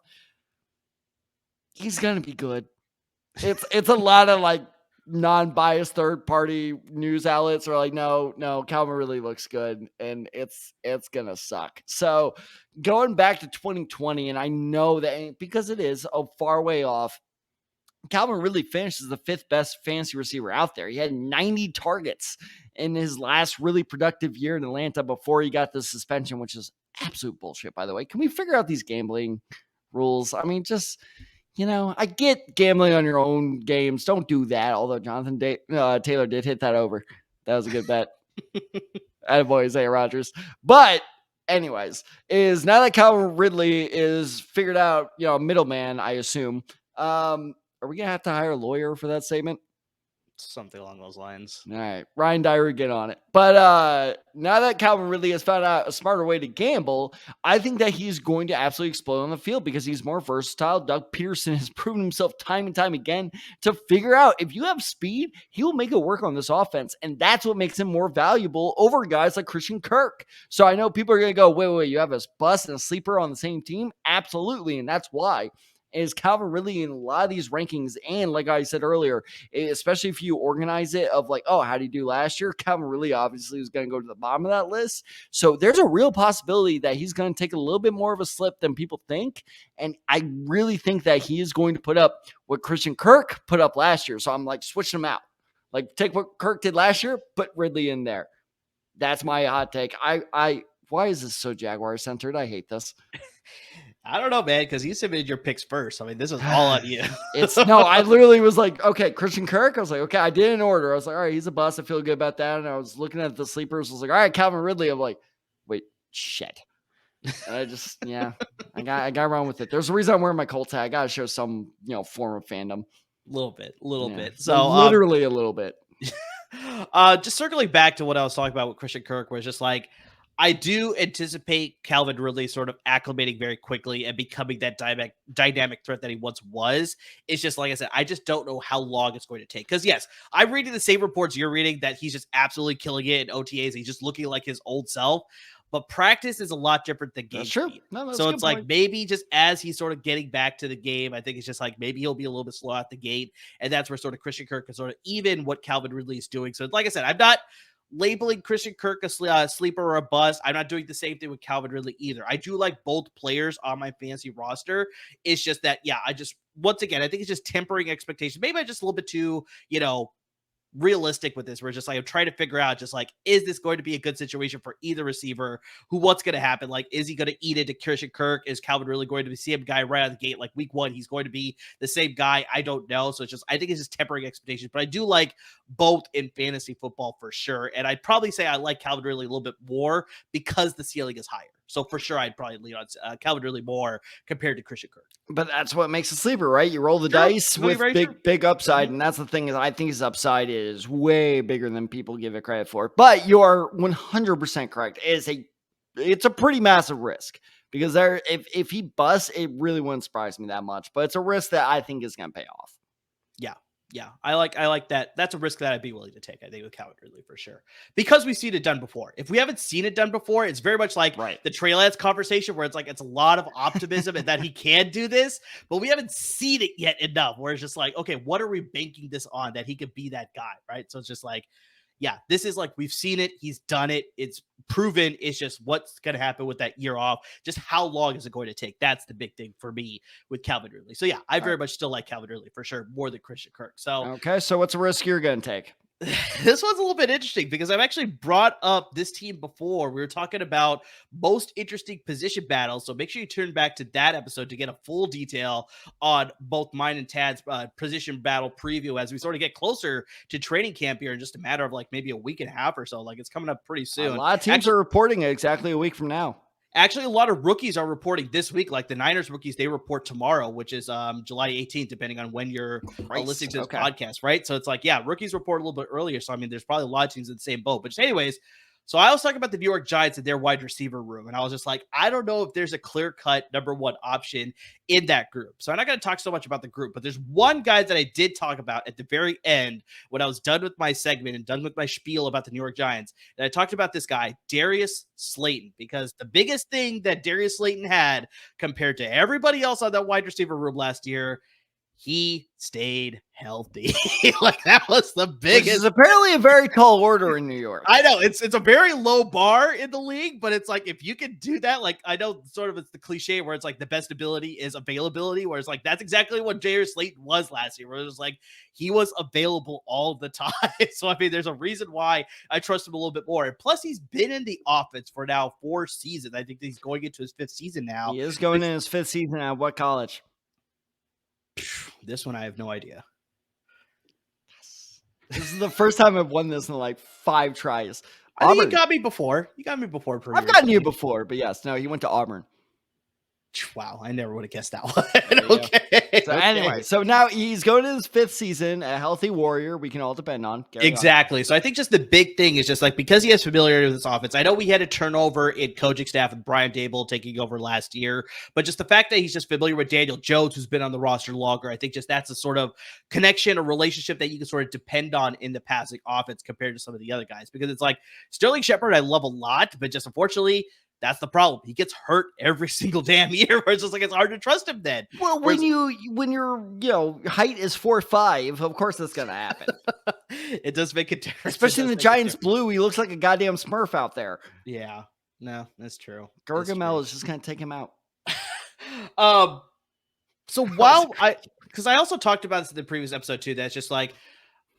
He's going to be good. It's a lot of like non-biased third-party news outlets are like, no, Calvin really looks good, and it's gonna suck. So going back to 2020, and I know that because it is a far way off, Calvin really finished as the 5th best fantasy receiver out there. He had 90 targets in his last really productive year in Atlanta before he got the suspension, which is absolute bullshit, by the way. Can we figure out these gambling rules? I mean, just... I get gambling on your own games. Don't do that. Although Jonathan Taylor did hit that over. That was a good bet. Attaboy, Isaiah Rodgers. But anyways, is now that Calvin Ridley is figured out, middleman, I assume. Are we gonna have to hire a lawyer for that statement? Something along those lines. All right, Ryan Dyer, get on it. But now that Calvin Ridley has found out a smarter way to gamble, I think that he's going to absolutely explode on the field because he's more versatile. Doug Peterson has proven himself time and time again to figure out if you have speed, he will make it work on this offense. And that's what makes him more valuable over guys like Christian Kirk. So I know people are going to go, wait, you have a bust and a sleeper on the same team? Absolutely. And that's why. Is Calvin Ridley in a lot of these rankings. And like I said earlier, especially if you organize it of like, oh, how did he do last year? Calvin Ridley obviously is going to go to the bottom of that list. So there's a real possibility that he's going to take a little bit more of a slip than people think. And I really think that he is going to put up what Christian Kirk put up last year. So I'm like switching them out. Like take what Kirk did last year, put Ridley in there. That's my hot take. Why is this so Jaguar centered? I hate this. I don't know, man, because you submitted your picks first. I mean, this is all on you. I literally was like, okay, Christian Kirk. I was like, okay, I did in order. I was like, all right, he's a bust. I feel good about that. And I was looking at the sleepers. I was like, all right, Calvin Ridley. I'm like, wait, shit. And I just, I got wrong with it. There's a reason I'm wearing my Colts hat. I got to show some, form of fandom. A little bit. So literally a little bit. Just circling back to what I was talking about with Christian Kirk, was just like, I do anticipate Calvin Ridley sort of acclimating very quickly and becoming that dynamic threat that he once was. It's just, like I said, I just don't know how long it's going to take. Because, yes, I'm reading the same reports you're reading that he's just absolutely killing it in OTAs. He's just looking like his old self. But practice is a lot different than game speed. No, so it's like maybe just as he's sort of getting back to the game, I think it's just like maybe he'll be a little bit slow out the gate. And that's where sort of Christian Kirk is sort of even what Calvin Ridley is doing. So like I said, I'm not labeling Christian Kirk a sleeper or a bust. I'm not doing the same thing with Calvin Ridley either. I do like both players on my fantasy roster. It's just that, once again, I think it's just tempering expectations. Maybe I'm just a little bit too, realistic with this. We're just like, I'm trying to figure out just like, is this going to be a good situation for either receiver? What's going to happen? Like, is he going to eat into Christian Kirk? Is Calvin really going to be the same guy right out of the gate? Like week one, he's going to be the same guy. I don't know. So it's just, I think it's just tempering expectations, but I do like both in fantasy football for sure. And I'd probably say I like Calvin Ridley a little bit more because the ceiling is higher. So for sure, I'd probably lean on Calvin Ridley more compared to Christian Kirk. But that's what makes a sleeper, right? You roll the dice with big upside. And that's the thing is I think his upside is way bigger than people give it credit for. But you are 100% correct. It's a pretty massive risk because if he busts, it really wouldn't surprise me that much. But it's a risk that I think is going to pay off. Yeah, I like that. That's a risk that I'd be willing to take, I think, with Calvin Ridley for sure. Because we've seen it done before. If we haven't seen it done before, it's very much like the Trey Lance conversation where it's like it's a lot of optimism and that he can do this, but we haven't seen it yet enough where it's just like, okay, what are we banking this on that he could be that guy, right? So it's just like, this is like we've seen it. He's done it. It's proven. It's just what's going to happen with that year off. Just how long is it going to take? That's the big thing for me with Calvin Ridley. So I very much still like Calvin Ridley for sure, more than Christian Kirk. So okay, so what's a risk you're going to take? This one's a little bit interesting because I've actually brought up this team before. We were talking about most interesting position battles. So make sure you turn back to that episode to get a full detail on both mine and Tad's position battle preview as we sort of get closer to training camp here in just a matter of like maybe a week and a half or so. Like it's coming up pretty soon. A lot of teams are reporting exactly a week from now. Actually, a lot of rookies are reporting this week. Like the Niners rookies, they report tomorrow, which is July 18th, depending on when you're listening to this podcast, right? So it's like, rookies report a little bit earlier. So, I mean, there's probably a lot of teams in the same boat. But just anyways, so I was talking about the New York Giants and their wide receiver room. And I was just like, I don't know if there's a clear-cut number one option in that group. So I'm not going to talk so much about the group, but there's one guy that I did talk about at the very end when I was done with my segment and done with my spiel about the New York Giants. And I talked about this guy, Darius Slayton, because the biggest thing that Darius Slayton had compared to everybody else on that wide receiver room last year, he stayed healthy. Like that was the biggest. Which is apparently a very tall order in New York. I know it's a very low bar in the league, but it's like if you can do that, like I know sort of it's the cliche where it's like the best ability is availability, where it's like that's exactly what Darius Slayton was last year, where it was like he was available all the time. So I mean, there's a reason why I trust him a little bit more. And plus, he's been in the offense for now 4 seasons. I think he's going into his 5th season now. He is going in his 5th season at what college? This one I have no idea. This is the first time I've won this in like 5 tries. I think you got me before. You got me before. I've gotten you before, but yes, no, he went to Auburn. Wow, I never would have guessed that one. Okay. So anyway, so now he's going to his 5th season, a healthy Warrior we can all depend on. Exactly. So I think just the big thing is just like because he has familiarity with this offense. I know we had a turnover in coaching staff with Brian Dable taking over last year, but just the fact that he's just familiar with Daniel Jones, who's been on the roster longer, I think just that's a sort of connection, a relationship that you can sort of depend on in the passing offense compared to some of the other guys. Because it's like Sterling Shepard, I love a lot, but just unfortunately, that's the problem. He gets hurt every single damn year, where it's just like it's hard to trust him then. Well, when your height is 4'5", of course that's gonna happen. It does make a difference. Especially in the Giants blue, he looks like a goddamn Smurf out there. Yeah. No, that's true. Gargamel is just gonna take him out. So while because I also talked about this in the previous episode too, that's just like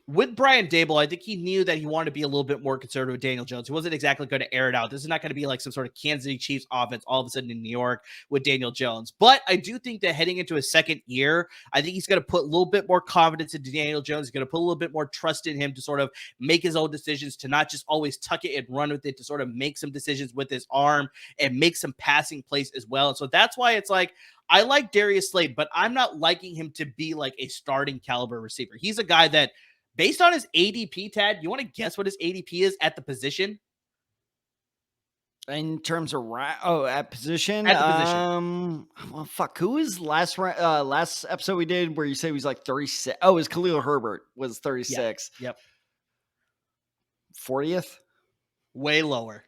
with Brian Dable, I think he knew that he wanted to be a little bit more conservative with Daniel Jones. He wasn't exactly going to air it out. This is not going to be like some sort of Kansas City Chiefs offense all of a sudden in New York with Daniel Jones. But I do think that heading into his second year, I think he's going to put a little bit more confidence into Daniel Jones. He's going to put a little bit more trust in him to sort of make his own decisions, to not just always tuck it and run with it, to sort of make some decisions with his arm and make some passing plays as well. And so that's why it's like, I like Darius Slayton, but I'm not liking him to be like a starting caliber receiver. He's a guy that, based on his ADP, Tad, you want to guess what his ADP is at the position? In terms of at position? At the position. Well, fuck. Who was last episode we did where you say he was like 36? Oh, it was Khalil Herbert was 36. Yep. 40th? Way lower.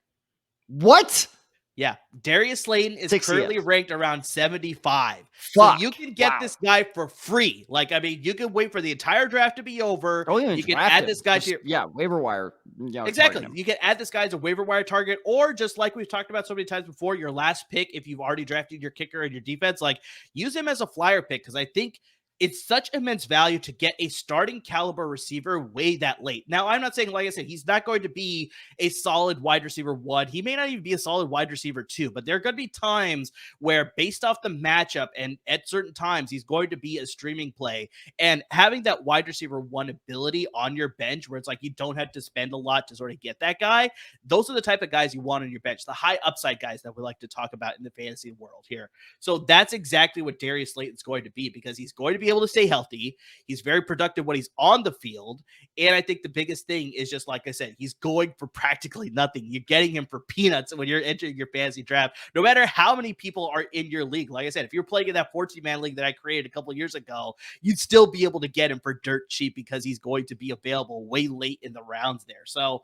What? Yeah, Darius Slayton is 60th. currently ranked around 75. Fuck. So you can get this guy for free. Like, I mean, you can wait for the entire draft to be over. You can add this guy to your waiver wire. Exactly. You can add this guy as a waiver wire target, or just like we've talked about so many times before, your last pick, if you've already drafted your kicker and your defense, like use him as a flyer pick, because I think it's such immense value to get a starting caliber receiver way that late. Now, I'm not saying, like I said, he's not going to be a solid wide receiver 1. He may not even be a solid wide receiver 2, but there are going to be times where, based off the matchup and at certain times, he's going to be a streaming play. And having that wide receiver 1 ability on your bench, where it's like you don't have to spend a lot to sort of get that guy, those are the type of guys you want on your bench, the high upside guys that we like to talk about in the fantasy world here. So that's exactly what Darius Slayton's going to be, because he's going to be able to stay healthy. He's very productive when he's on the field. And I think the biggest thing is just, like I said, he's going for practically nothing. You're getting him for peanuts when you're entering your fantasy draft, no matter how many people are in your league. Like I said, if you're playing in that 14-man league that I created a couple of years ago, you'd still be able to get him for dirt cheap, because he's going to be available way late in the rounds there. So,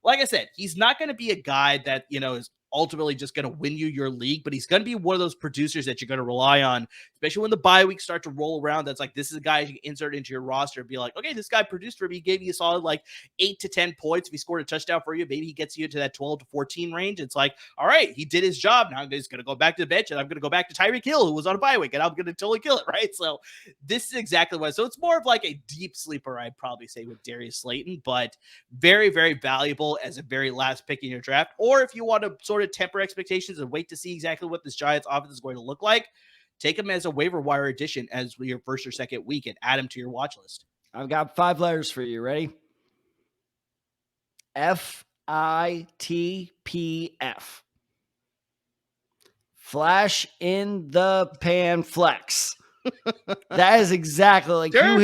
like I said, he's not going to be a guy that, is ultimately just going to win you your league, but he's going to be one of those producers that you're going to rely on, especially when the bye weeks start to roll around. That's like, this is a guy you can insert into your roster and be like, okay, this guy produced for me. He gave you a solid like 8 to 10 points. If he scored a touchdown for you, maybe he gets you into that 12 to 14 range. It's like, all right, he did his job. Now I'm just going to go back to the bench, and I'm going to go back to Tyreek Hill, who was on a bye week, and I'm going to totally kill it, right? So this is exactly what. So it's more of like a deep sleeper, I'd probably say, with Darius Slayton, but very, very valuable as a very last pick in your draft. Or if you want to sort of temper expectations and wait to see exactly what this Giants offense is going to look like, take him as a waiver wire addition as your first or second week and add him to your watch list. I've got 5 letters for you. Ready? FITPF. Flash in the pan flex. That is exactly like you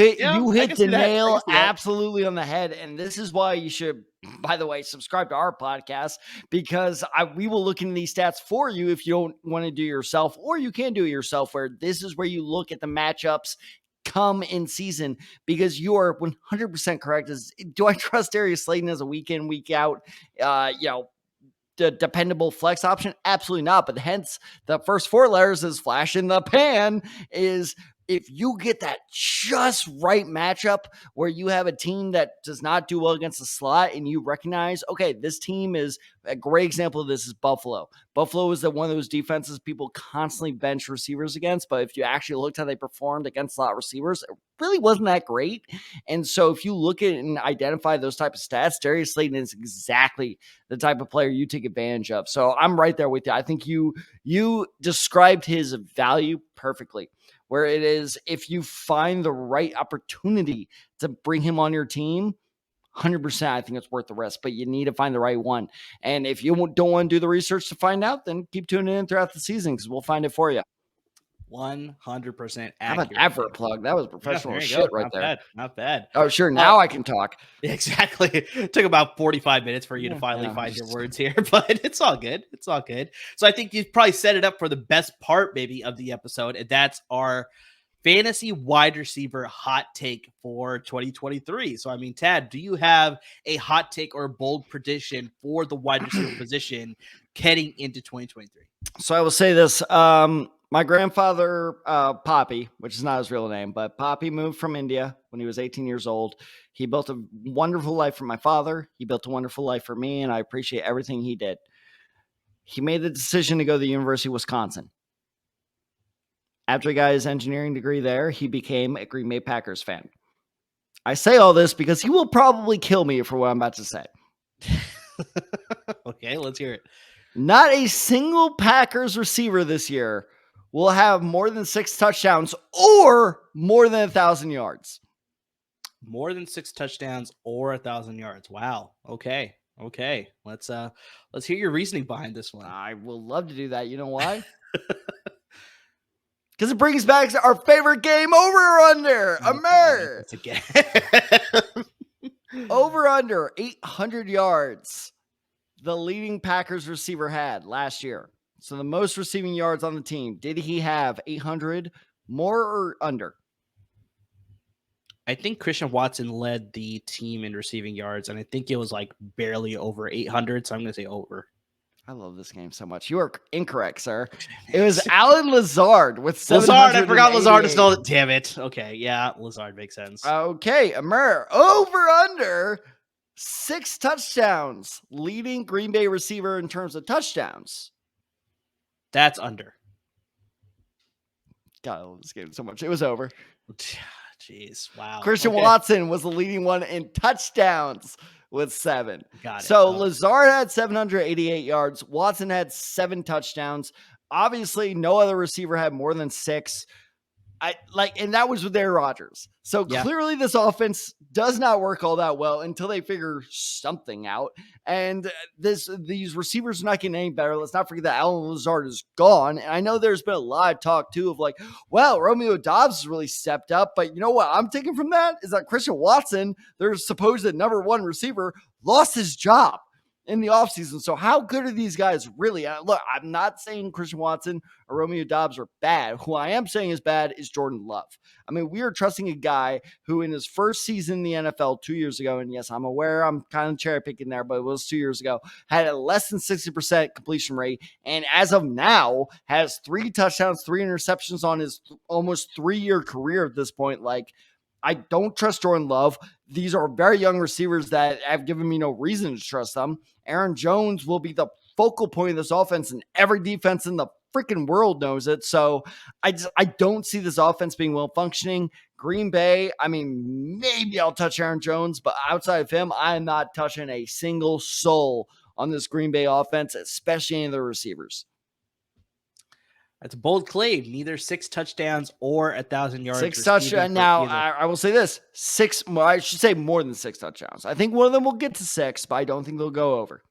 hit the nail absolutely on the head. And this is why you should, by the way, subscribe to our podcast, because we will look into these stats for you if you don't want to do it yourself, or you can do it yourself, where this is where you look at the matchups come in season, because you are 100% correct. Do I trust Darius Slayton as a week in, week out, the dependable flex option? Absolutely not. But hence the first 4 letters is flash in the pan, is if you get that just right matchup where you have a team that does not do well against the slot, and you recognize, okay, this team is a great example of this is Buffalo. Buffalo is one of those defenses people constantly bench receivers against, but if you actually looked how they performed against slot receivers, it really wasn't that great. And so if you look at and identify those type of stats, Darius Slayton is exactly the type of player you take advantage of. So I'm right there with you. I think you described his value perfectly, where it is, if you find the right opportunity to bring him on your team, 100%, I think it's worth the risk, but you need to find the right one. And if you don't want to do the research to find out, then keep tuning in throughout the season, because we'll find it for you. 100% How about accurate. that for a plug? That was professional there you shit go. right Not there. bad. Not bad. Oh, sure. Now I can talk. Exactly. It took about 45 minutes for you to finally find your words here, but it's all good. It's all good. So I think you've probably set it up for the best part, maybe, of the episode, and that's our fantasy wide receiver hot take for 2023. So, I mean, Tad, do you have a hot take or a bold prediction for the wide receiver position heading into 2023? So I will say this. My grandfather, Poppy, which is not his real name, but Poppy moved from India when he was 18 years old. He built a wonderful life for my father. He built a wonderful life for me, and I appreciate everything he did. He made the decision to go to the University of Wisconsin. After he got his engineering degree there, he became a Green Bay Packers fan. I say all this because he will probably kill me for what I'm about to say. Okay, let's hear it. Not a single Packers receiver this year will have more than 6 touchdowns or more than 1,000 yards. More than 6 touchdowns or 1,000 yards. Wow. Okay. Let's hear your reasoning behind this one. I will love to do that. You know why? Because it brings back our favorite game, over or under. Amari. It's again. Over under 800 yards. The leading Packers receiver had last year. So the most receiving yards on the team. Did he have 800 more or under? I think Christian Watson led the team in receiving yards, and I think it was like barely over 800. So I'm going to say over. I love this game so much. You are incorrect, sir. It was Alan Lazard with 700. Lazard. I forgot Lazard is still. Damn it. Okay. Yeah. Lazard makes sense. Okay. Amir, over under 6 touchdowns. Leading Green Bay receiver in terms of touchdowns. That's under. God, I love this game so much. It was over. Jeez. Wow. Christian Watson was the leading one in touchdowns with 7. Got it. So Lazard had 788 yards. Watson had 7 touchdowns. Obviously, no other receiver had more than 6. And that was with Aaron Rodgers. So clearly this offense does not work all that well until they figure something out. And these receivers are not getting any better. Let's not forget that Alan Lazard is gone. And I know there's been a lot of talk too of like, well, Romeo Doubs has really stepped up. But you know what I'm taking from that is that Christian Watson, their supposed number 1 receiver, lost his job in the offseason. So how good are these guys really? Look, I'm not saying Christian Watson or Romeo Doubs are bad. Who I am saying is bad is Jordan Love. I mean, we are trusting a guy who in his first season in the NFL 2 years ago, and yes, I'm aware I'm kind of cherry picking there, but it was 2 years ago, had a less than 60% completion rate. And as of now, has 3 touchdowns, 3 interceptions on his almost 3-year career at this point. Like, I don't trust Jordan Love. These are very young receivers that have given me no reason to trust them. Aaron Jones will be the focal point of this offense, and every defense in the freaking world knows it. So I don't see this offense being well functioning. Green Bay, I mean, maybe I'll touch Aaron Jones, but outside of him, I am not touching a single soul on this Green Bay offense, especially any of the receivers. That's a bold claim. Neither 6 touchdowns or 1,000 yards. 6 touchdowns. Now, I will say this. 6, I should say more than 6 touchdowns. I think one of them will get to 6, but I don't think they'll go over.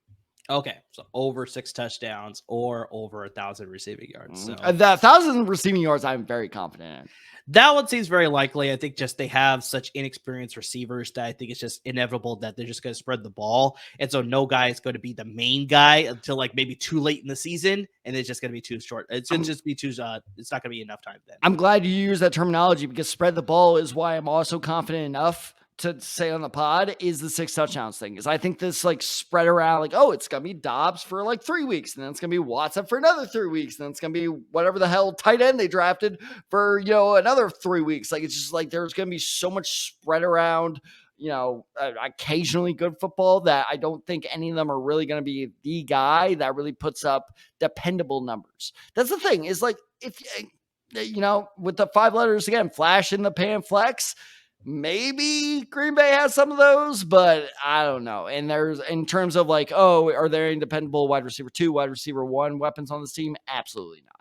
Okay, so over 6 touchdowns or over 1,000 receiving yards. So the 1,000 receiving yards, I'm very confident in. That one seems very likely. I think just they have such inexperienced receivers that I think it's just inevitable that they're just going to spread the ball. And so no guy is going to be the main guy until like maybe too late in the season. And it's just going to be too short. It's going to just be too, it's not going to be enough time then. I'm glad you use that terminology because spread the ball is why I'm also confident enough to say on the pod is the 6 touchdowns thing. Is I think this like spread around like, oh, it's going to be Dobbs for like 3 weeks. And then it's going to be Watson for another 3 weeks. And then it's going to be whatever the hell tight end they drafted for, another 3 weeks. Like, it's just like, there's going to be so much spread around, occasionally good football that I don't think any of them are really going to be the guy that really puts up dependable numbers. That's the thing is like, if with the 5 letters again, flash in the pan flex, maybe Green Bay has some of those, but I don't know. And there's in terms of like, oh, are there any dependable wide receiver 2, wide receiver 1 weapons on this team? Absolutely not.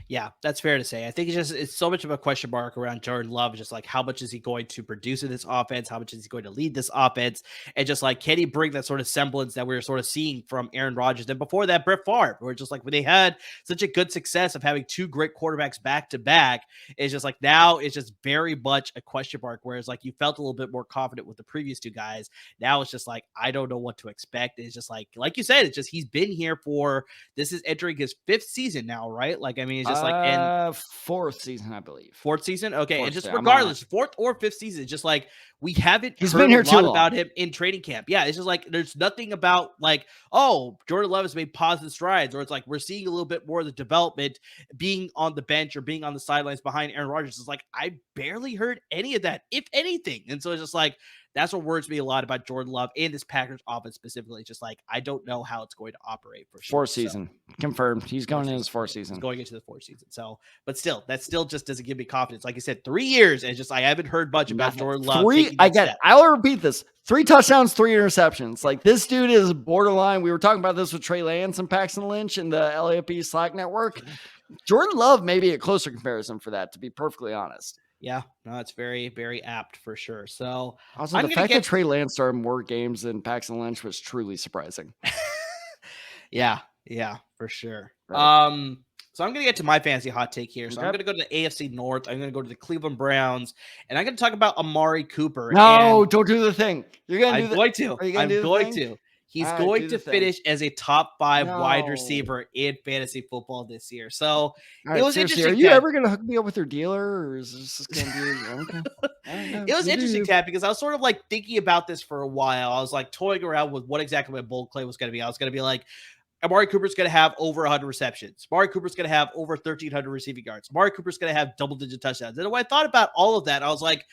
Yeah, that's fair to say. I think it's so much of a question mark around Jordan Love. Just like how much is he going to produce in this offense? How much is he going to lead this offense? And just like can he bring that sort of semblance that we were sort of seeing from Aaron Rodgers and before that Brett Favre, where just like when they had such a good success of having two great quarterbacks back to back, it's just like now it's just very much a question mark. Whereas like you felt a little bit more confident with the previous two guys. Now it's just like I don't know what to expect. It's just like you said, it's just he's been here for this is entering his 5th season now, right? Like I mean, it's just like and 4th season, I believe. 4th season, okay, and Fourth just season, regardless, 4th or 5th season, just like we haven't He's heard been here a too lot long. about him in training camp. Yeah, it's just like there's nothing about like, oh, Jordan Love has made positive strides, or it's like we're seeing a little bit more of the development being on the bench or being on the sidelines behind Aaron Rodgers. It's like I barely heard any of that, if anything, and so it's just like that's what worries me a lot about Jordan Love and this Packers offense specifically. Just like I don't know how it's going to operate for sure. 4th season confirmed. He's going in his 4th season. He's going into the 4th season. So, but still, that still just doesn't give me confidence. Like I said, 3 years, and just I haven't heard much about Jordan Love. I get it. I will repeat this: 3 touchdowns, 3 interceptions. Like this dude is borderline. We were talking about this with Trey Lance and Paxton Lynch in the LAFB Slack network. Jordan Love may be a closer comparison for that, to be perfectly honest. Yeah, no, it's very, very apt for sure. So also, the fact that Trey Lance started more games than Paxton Lynch was truly surprising. yeah, for sure. Right. So I'm going to get to my fantasy hot take here. So I'm going to go to the AFC North. I'm going to go to the Cleveland Browns, and I'm going to talk about Amari Cooper. No, don't do the thing. You're going to do the thing. I'm going to. He's going to finish as a top 5 wide receiver in fantasy football this year. So it was interesting. Are you ever going to hook me up with your dealer, or is this just going to be okay? It was interesting, Tad, because I was sort of like thinking about this for a while. I was like toying around with what exactly my bold claim was going to be. I was going to be like, Amari Cooper's going to have over 100 receptions. Amari Cooper's going to have over 1,300 receiving yards. Amari Cooper's going to have double-digit touchdowns. And when I thought about all of that, I was like,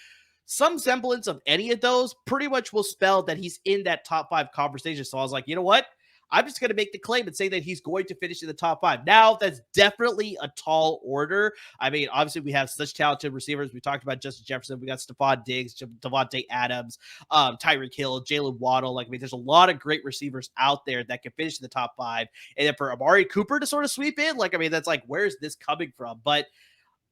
some semblance of any of those pretty much will spell that he's in that top 5 conversation. So I was like, you know what? I'm just going to make the claim and say that he's going to finish in the top 5. Now, that's definitely a tall order. I mean, obviously, we have such talented receivers. We talked about Justin Jefferson. We got Stephon Diggs, Devontae Adams, Tyreek Hill, Jalen Waddle. Like, I mean, there's a lot of great receivers out there that can finish in the top 5. And then for Amari Cooper to sort of sweep in, like, I mean, that's like, where's this coming from? But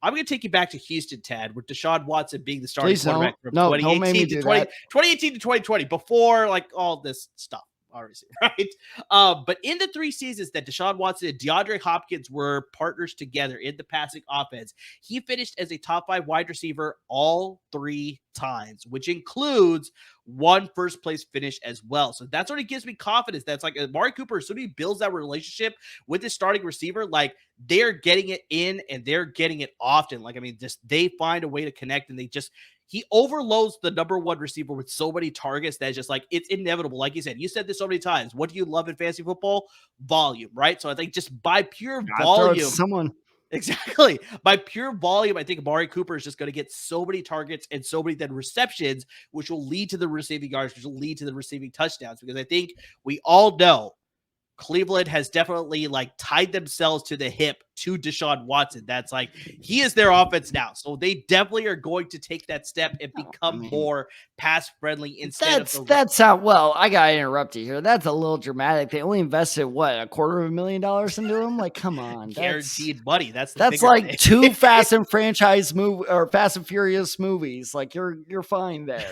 I'm going to take you back to Houston, Tad, with Deshaun Watson being the starting quarterback from 2018 to 2020, before like all this stuff, obviously, right? But in the 3 seasons that Deshaun Watson and DeAndre Hopkins were partners together in the passing offense, he finished as a top 5 wide receiver all 3 times, which includes 1 first-place finish as well. So that sort of gives me confidence that's like Amari Cooper, as soon as he builds that relationship with his starting receiver, like they're getting it in and they're getting it often. Like, I mean, just they find a way to connect, and he overloads the number 1 receiver with so many targets that it's just like, it's inevitable. Like you said this so many times. What do you love in fantasy football? Volume, right? So I think just by pure volume, exactly. By pure volume, I think Amari Cooper is just going to get so many targets and so many then receptions, which will lead to the receiving yards, which will lead to the receiving touchdowns. Because I think we all know Cleveland has definitely like tied themselves to the hip to Deshaun Watson. That's like, he is their offense now. So they definitely are going to take that step and become more pass friendly instead of that's how, well, I got to interrupt you here. That's a little dramatic. They only invested what, $250,000 into him? Like, come on. Guaranteed money. That's like thing. 2 Fast and Fast and Furious movies. Like you're fine there.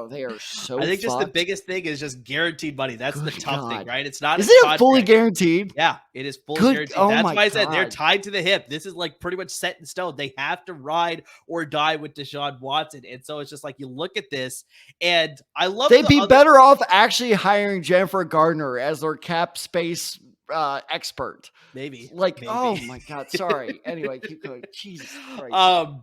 They are so I think fucked. Just the biggest thing is just guaranteed money. That's the tough thing, right? It's not. Is it fully guaranteed? Yeah, it is fully guaranteed. That's why I said they're tied to the hip. This is like pretty much set in stone. They have to ride or die with Deshaun Watson. And so it's just like, you look at this and I love they'd be better off actually hiring Jennifer Gardner as their cap space expert. Maybe. Oh my God. Sorry. Anyway, keep going. Jesus Christ.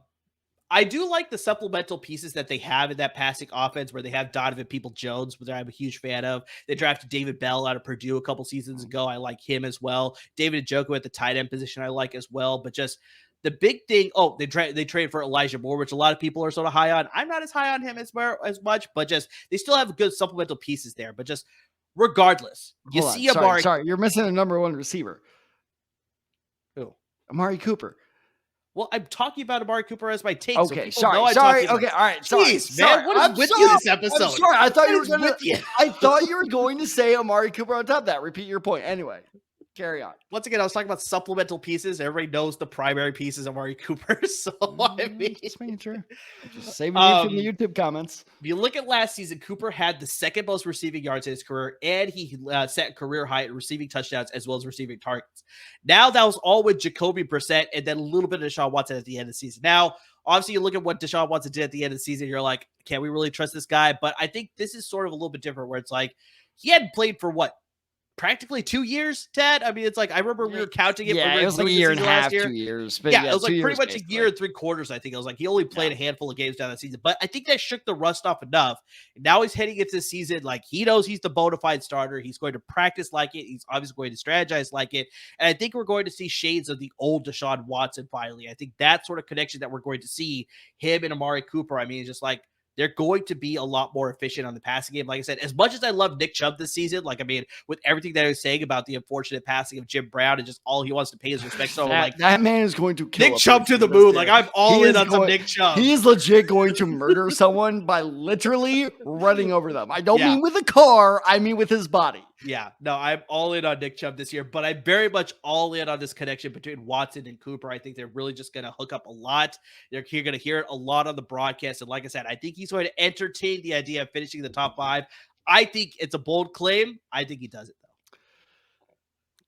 I do like the supplemental pieces that they have in that passing offense where they have Donovan Peoples-Jones, which I'm a huge fan of. They drafted David Bell out of Purdue a couple seasons ago. I like him as well. David Njoku at the tight end position I like as well. But just the big thing, they traded for Elijah Moore, which a lot of people are sort of high on. I'm not as high on him as much, but just they still have good supplemental pieces there. But just regardless, Sorry, you're missing a number 1 receiver. Who? Amari Cooper. Well, I'm talking about Amari Cooper as my take. Okay, so sorry. Okay, all right. Jeez, man, what is with you this episode? I'm sorry. I thought you were going to say Amari Cooper on top of that. Repeat your point. Anyway. Carry on. Once again, I was talking about supplemental pieces. Everybody knows the primary pieces of Amari Cooper. So, I mean, just making sure. Just saving you from the YouTube comments. If you look at last season, Cooper had the second most receiving yards in his career, and he set career high in receiving touchdowns as well as receiving targets. Now, that was all with Jacoby Brissett and then a little bit of Deshaun Watson at the end of the season. Now, obviously, you look at what Deshaun Watson did at the end of the season, you're like, can we really trust this guy? But I think this is sort of a little bit different where it's like, he hadn't played for what? Practically 2 years, Ted. I mean, it's like I remember we were counting it. Yeah, it was like a year and a half, 2 years. But yeah, it was like pretty much basically. a year and 3 quarters. I think it was like he only played a handful of games down that season, but I think that shook the rust off enough. Now he's heading into the season like he knows he's the bona fide starter. He's going to practice like it. He's obviously going to strategize like it, and I think we're going to see shades of the old Deshaun Watson finally. I think that sort of connection that we're going to see him and Amari Cooper. I mean, it's just like. They're going to be a lot more efficient on the passing game. Like I said, as much as I love Nick Chubb this season, like, I mean, with everything that I was saying about the unfortunate passing of Jim Brown and just all he wants to pay his respect. So, that man is going to kill Nick Chubb to the moon. Like, I'm all in on some Nick Chubb. He is legit going to murder someone by literally running over them. I don't mean with a car. I mean with his body. Yeah, no, I'm all in on Nick Chubb this year, but I'm very much all in on this connection between Watson and Cooper. I think they're really just going to hook up a lot. You're going to hear it a lot on the broadcast. And like I said, I think he's going to entertain the idea of finishing the top 5. I think it's a bold claim. I think he does it, though.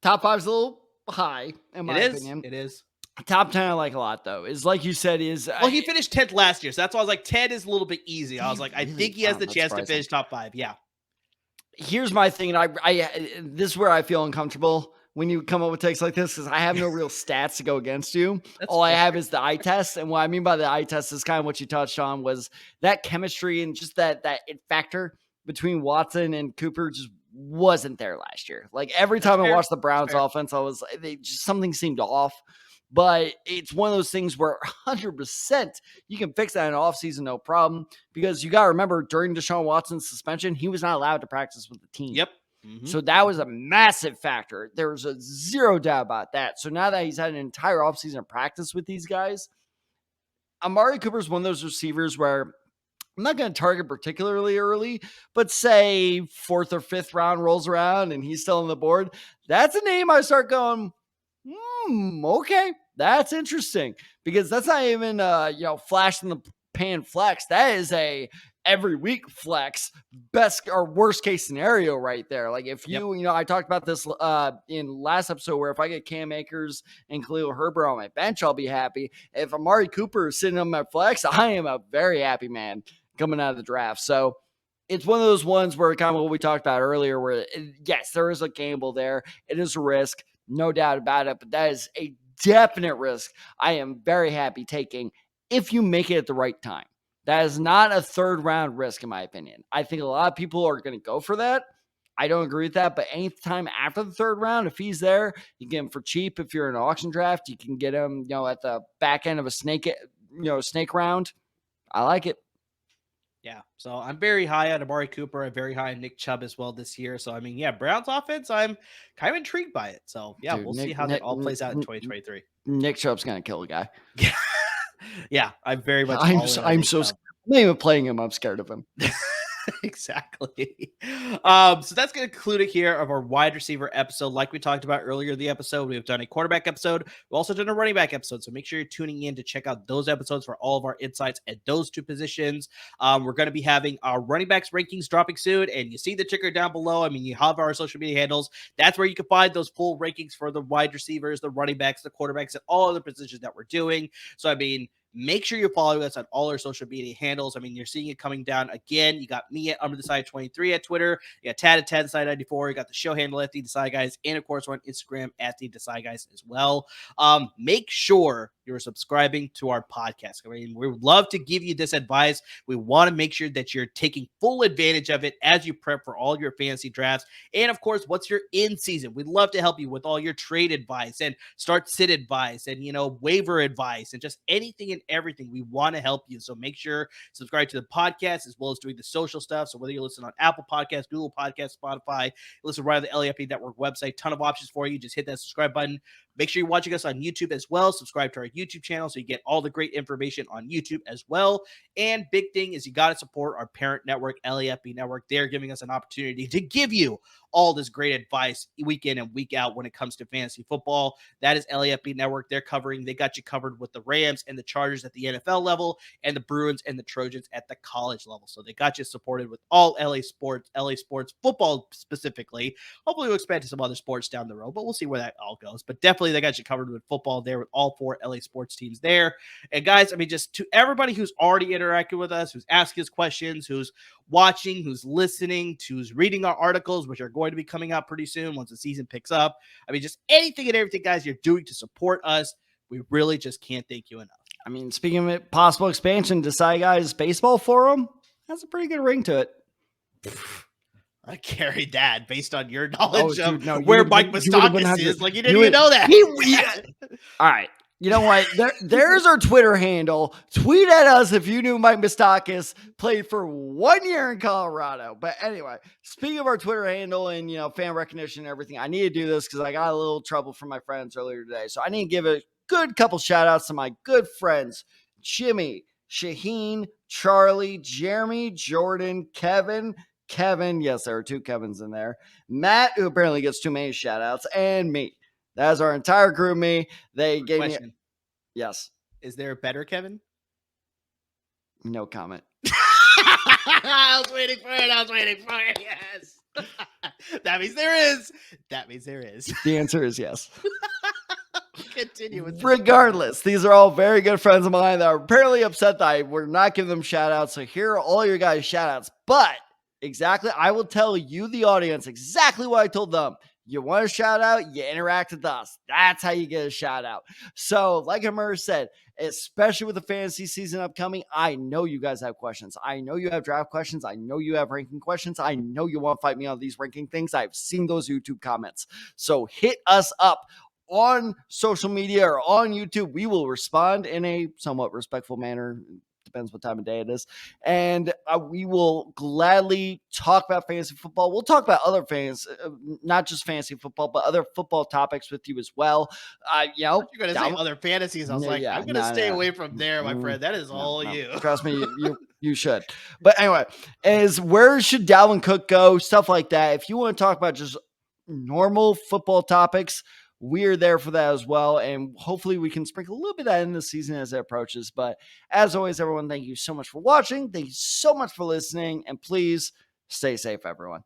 Top 5's a little high, in my opinion. It is. Top 10 I like a lot, though. Is like you said, is... Well, he finished 10th last year, so that's why I was like, 10 is a little bit easy. I was like, I think he has the chance to finish top 5. Yeah. Here's my thing, and I this is where I feel uncomfortable when you come up with takes like this, because I have no real stats to go against you. All I have is the eye test, and what I mean by the eye test is kind of what you touched on, was that chemistry and just that it factor between Watson and Cooper just wasn't there last year. Like every time I watched the Browns offense, something seemed off. But it's one of those things where 100% you can fix that in offseason, no problem. Because you got to remember, during Deshaun Watson's suspension, he was not allowed to practice with the team. Yep. Mm-hmm. So that was a massive factor. There was a zero doubt about that. So now that he's had an entire offseason practice with these guys, Amari Cooper is one of those receivers where I'm not going to target particularly early, but say 4th or 5th round rolls around and he's still on the board. That's a name I start going, okay, that's interesting, because that's not even flash in the pan flex. That is a every week flex, best or worst case scenario right there. Like if you, I talked about this in last episode, where if I get Cam Akers and Khalil Herbert on my bench, I'll be happy. If Amari Cooper is sitting on my flex, I am a very happy man coming out of the draft. So it's one of those ones where kind of what we talked about earlier, where yes, there is a gamble there. It is a risk. No doubt about it, but that is a definite risk I am very happy taking if you make it at the right time. That is not a 3rd round risk, in my opinion. I think a lot of people are going to go for that. I don't agree with that, but anytime after the 3rd round, if he's there, you get him for cheap. If you're in an auction draft, you can get him, at the back end of a snake round. I like it. Yeah, so I'm very high on Amari Cooper. I'm very high on Nick Chubb as well this year. So, I mean, yeah, Browns offense, I'm kind of intrigued by it. So, yeah, we'll see how that all plays out in 2023. Nick Chubb's going to kill a guy. Yeah, I'm very much. I'm so scared. I'm not even playing him. I'm scared of him. Exactly. So that's going to conclude it here of our wide receiver episode. Like we talked about earlier in the episode, we've done a quarterback episode. We've also done a running back episode. So make sure you're tuning in to check out those episodes for all of our insights at those 2 positions. We're going to be having our running backs rankings dropping soon. And you see the ticker down below. I mean, you have our social media handles. That's where you can find those full rankings for the wide receivers, the running backs, the quarterbacks, and all other positions that we're doing. So, I mean, make sure you're following us on all our social media handles. I mean, you're seeing it coming down again. You got me at UnderTheSide23 at Twitter. You got Tad at TadTheSide94. You got the show handle at The Desai Guys. And, of course, on Instagram at The Desai Guys as well. Make sure you're subscribing to our podcast. I mean, we would love to give you this advice. We want to make sure that you're taking full advantage of it as you prep for all your fantasy drafts. And, of course, what's your in-season? We'd love to help you with all your trade advice and start-sit advice and, waiver advice and just anything and everything. We want to help you. So make sure subscribe to the podcast as well as doing the social stuff. So whether you listen on Apple Podcasts, Google Podcasts, Spotify, listen right on the LAFP Network website, ton of options for you. Just hit that subscribe button. Make sure you're watching us on YouTube as well. Subscribe to our YouTube channel so you get all the great information on YouTube as well. And big thing is you got to support our parent network, LAFB Network. They're giving us an opportunity to give you all this great advice week in and week out when it comes to fantasy football. That is LAFB Network. They got you covered with the Rams and the Chargers at the NFL level and the Bruins and the Trojans at the college level. So they got you supported with all LA sports football specifically. Hopefully we'll expand to some other sports down the road, but we'll see where that all goes. But definitely they got you covered with football there with all 4 LA sports teams there. And guys, I mean, just to everybody who's already interacted with us, who's asking us questions, who's watching, who's listening, who's reading our articles, which are going to be coming out pretty soon once the season picks up. I mean, just anything and everything, guys, you're doing to support us. We really just can't thank you enough. I mean, speaking of it, possible expansion, Desai Guys baseball forum has a pretty good ring to it. I carried that based on your knowledge of dude, where Mike Moustakas is. Like, you didn't even know that. All right. You know what? There's our Twitter handle. Tweet at us if you knew Mike Moustakas played for 1 year in Colorado. But anyway, speaking of our Twitter handle and, fan recognition and everything, I need to do this because I got a little trouble from my friends earlier today. So I need to give a good couple shout outs to my good friends, Jimmy, Shaheen, Charlie, Jeremy, Jordan, Kevin. Yes, there are 2 Kevins in there. Matt, who apparently gets too many shout outs, and me. That's our entire group. They gave me. Yes. Is there a better Kevin? No comment. I was waiting for it. Yes. That means there is. The answer is yes. Continue with Regardless, these are all very good friends of mine that are apparently upset that we're not giving them shout outs. So here are all your guys' shout outs. But exactly, I will tell you, the audience, exactly what I told them. You want a shout out, you interact with us. That's how you get a shout out. So like Amari said, especially with the fantasy season upcoming, I know you guys have questions. I know you have draft questions. I know you have ranking questions. I know you want to fight me on these ranking things. I've seen those YouTube comments. So hit us up on social media or on YouTube. We will respond in a somewhat respectful manner. Depends what time of day it is. And we will gladly talk about fantasy football. We'll talk about other not just fantasy football, but other football topics with you as well. You're going to say other fantasies. I was I'm going to stay away from there, my friend. That is all you. Trust me, you should. But anyway, where should Dalvin Cook go? Stuff like that. If you want to talk about just normal football topics, we're there for that as well. And hopefully we can sprinkle a little bit of that in the season as it approaches. But as always, everyone, thank you so much for watching. Thank you so much for listening. And please stay safe, everyone.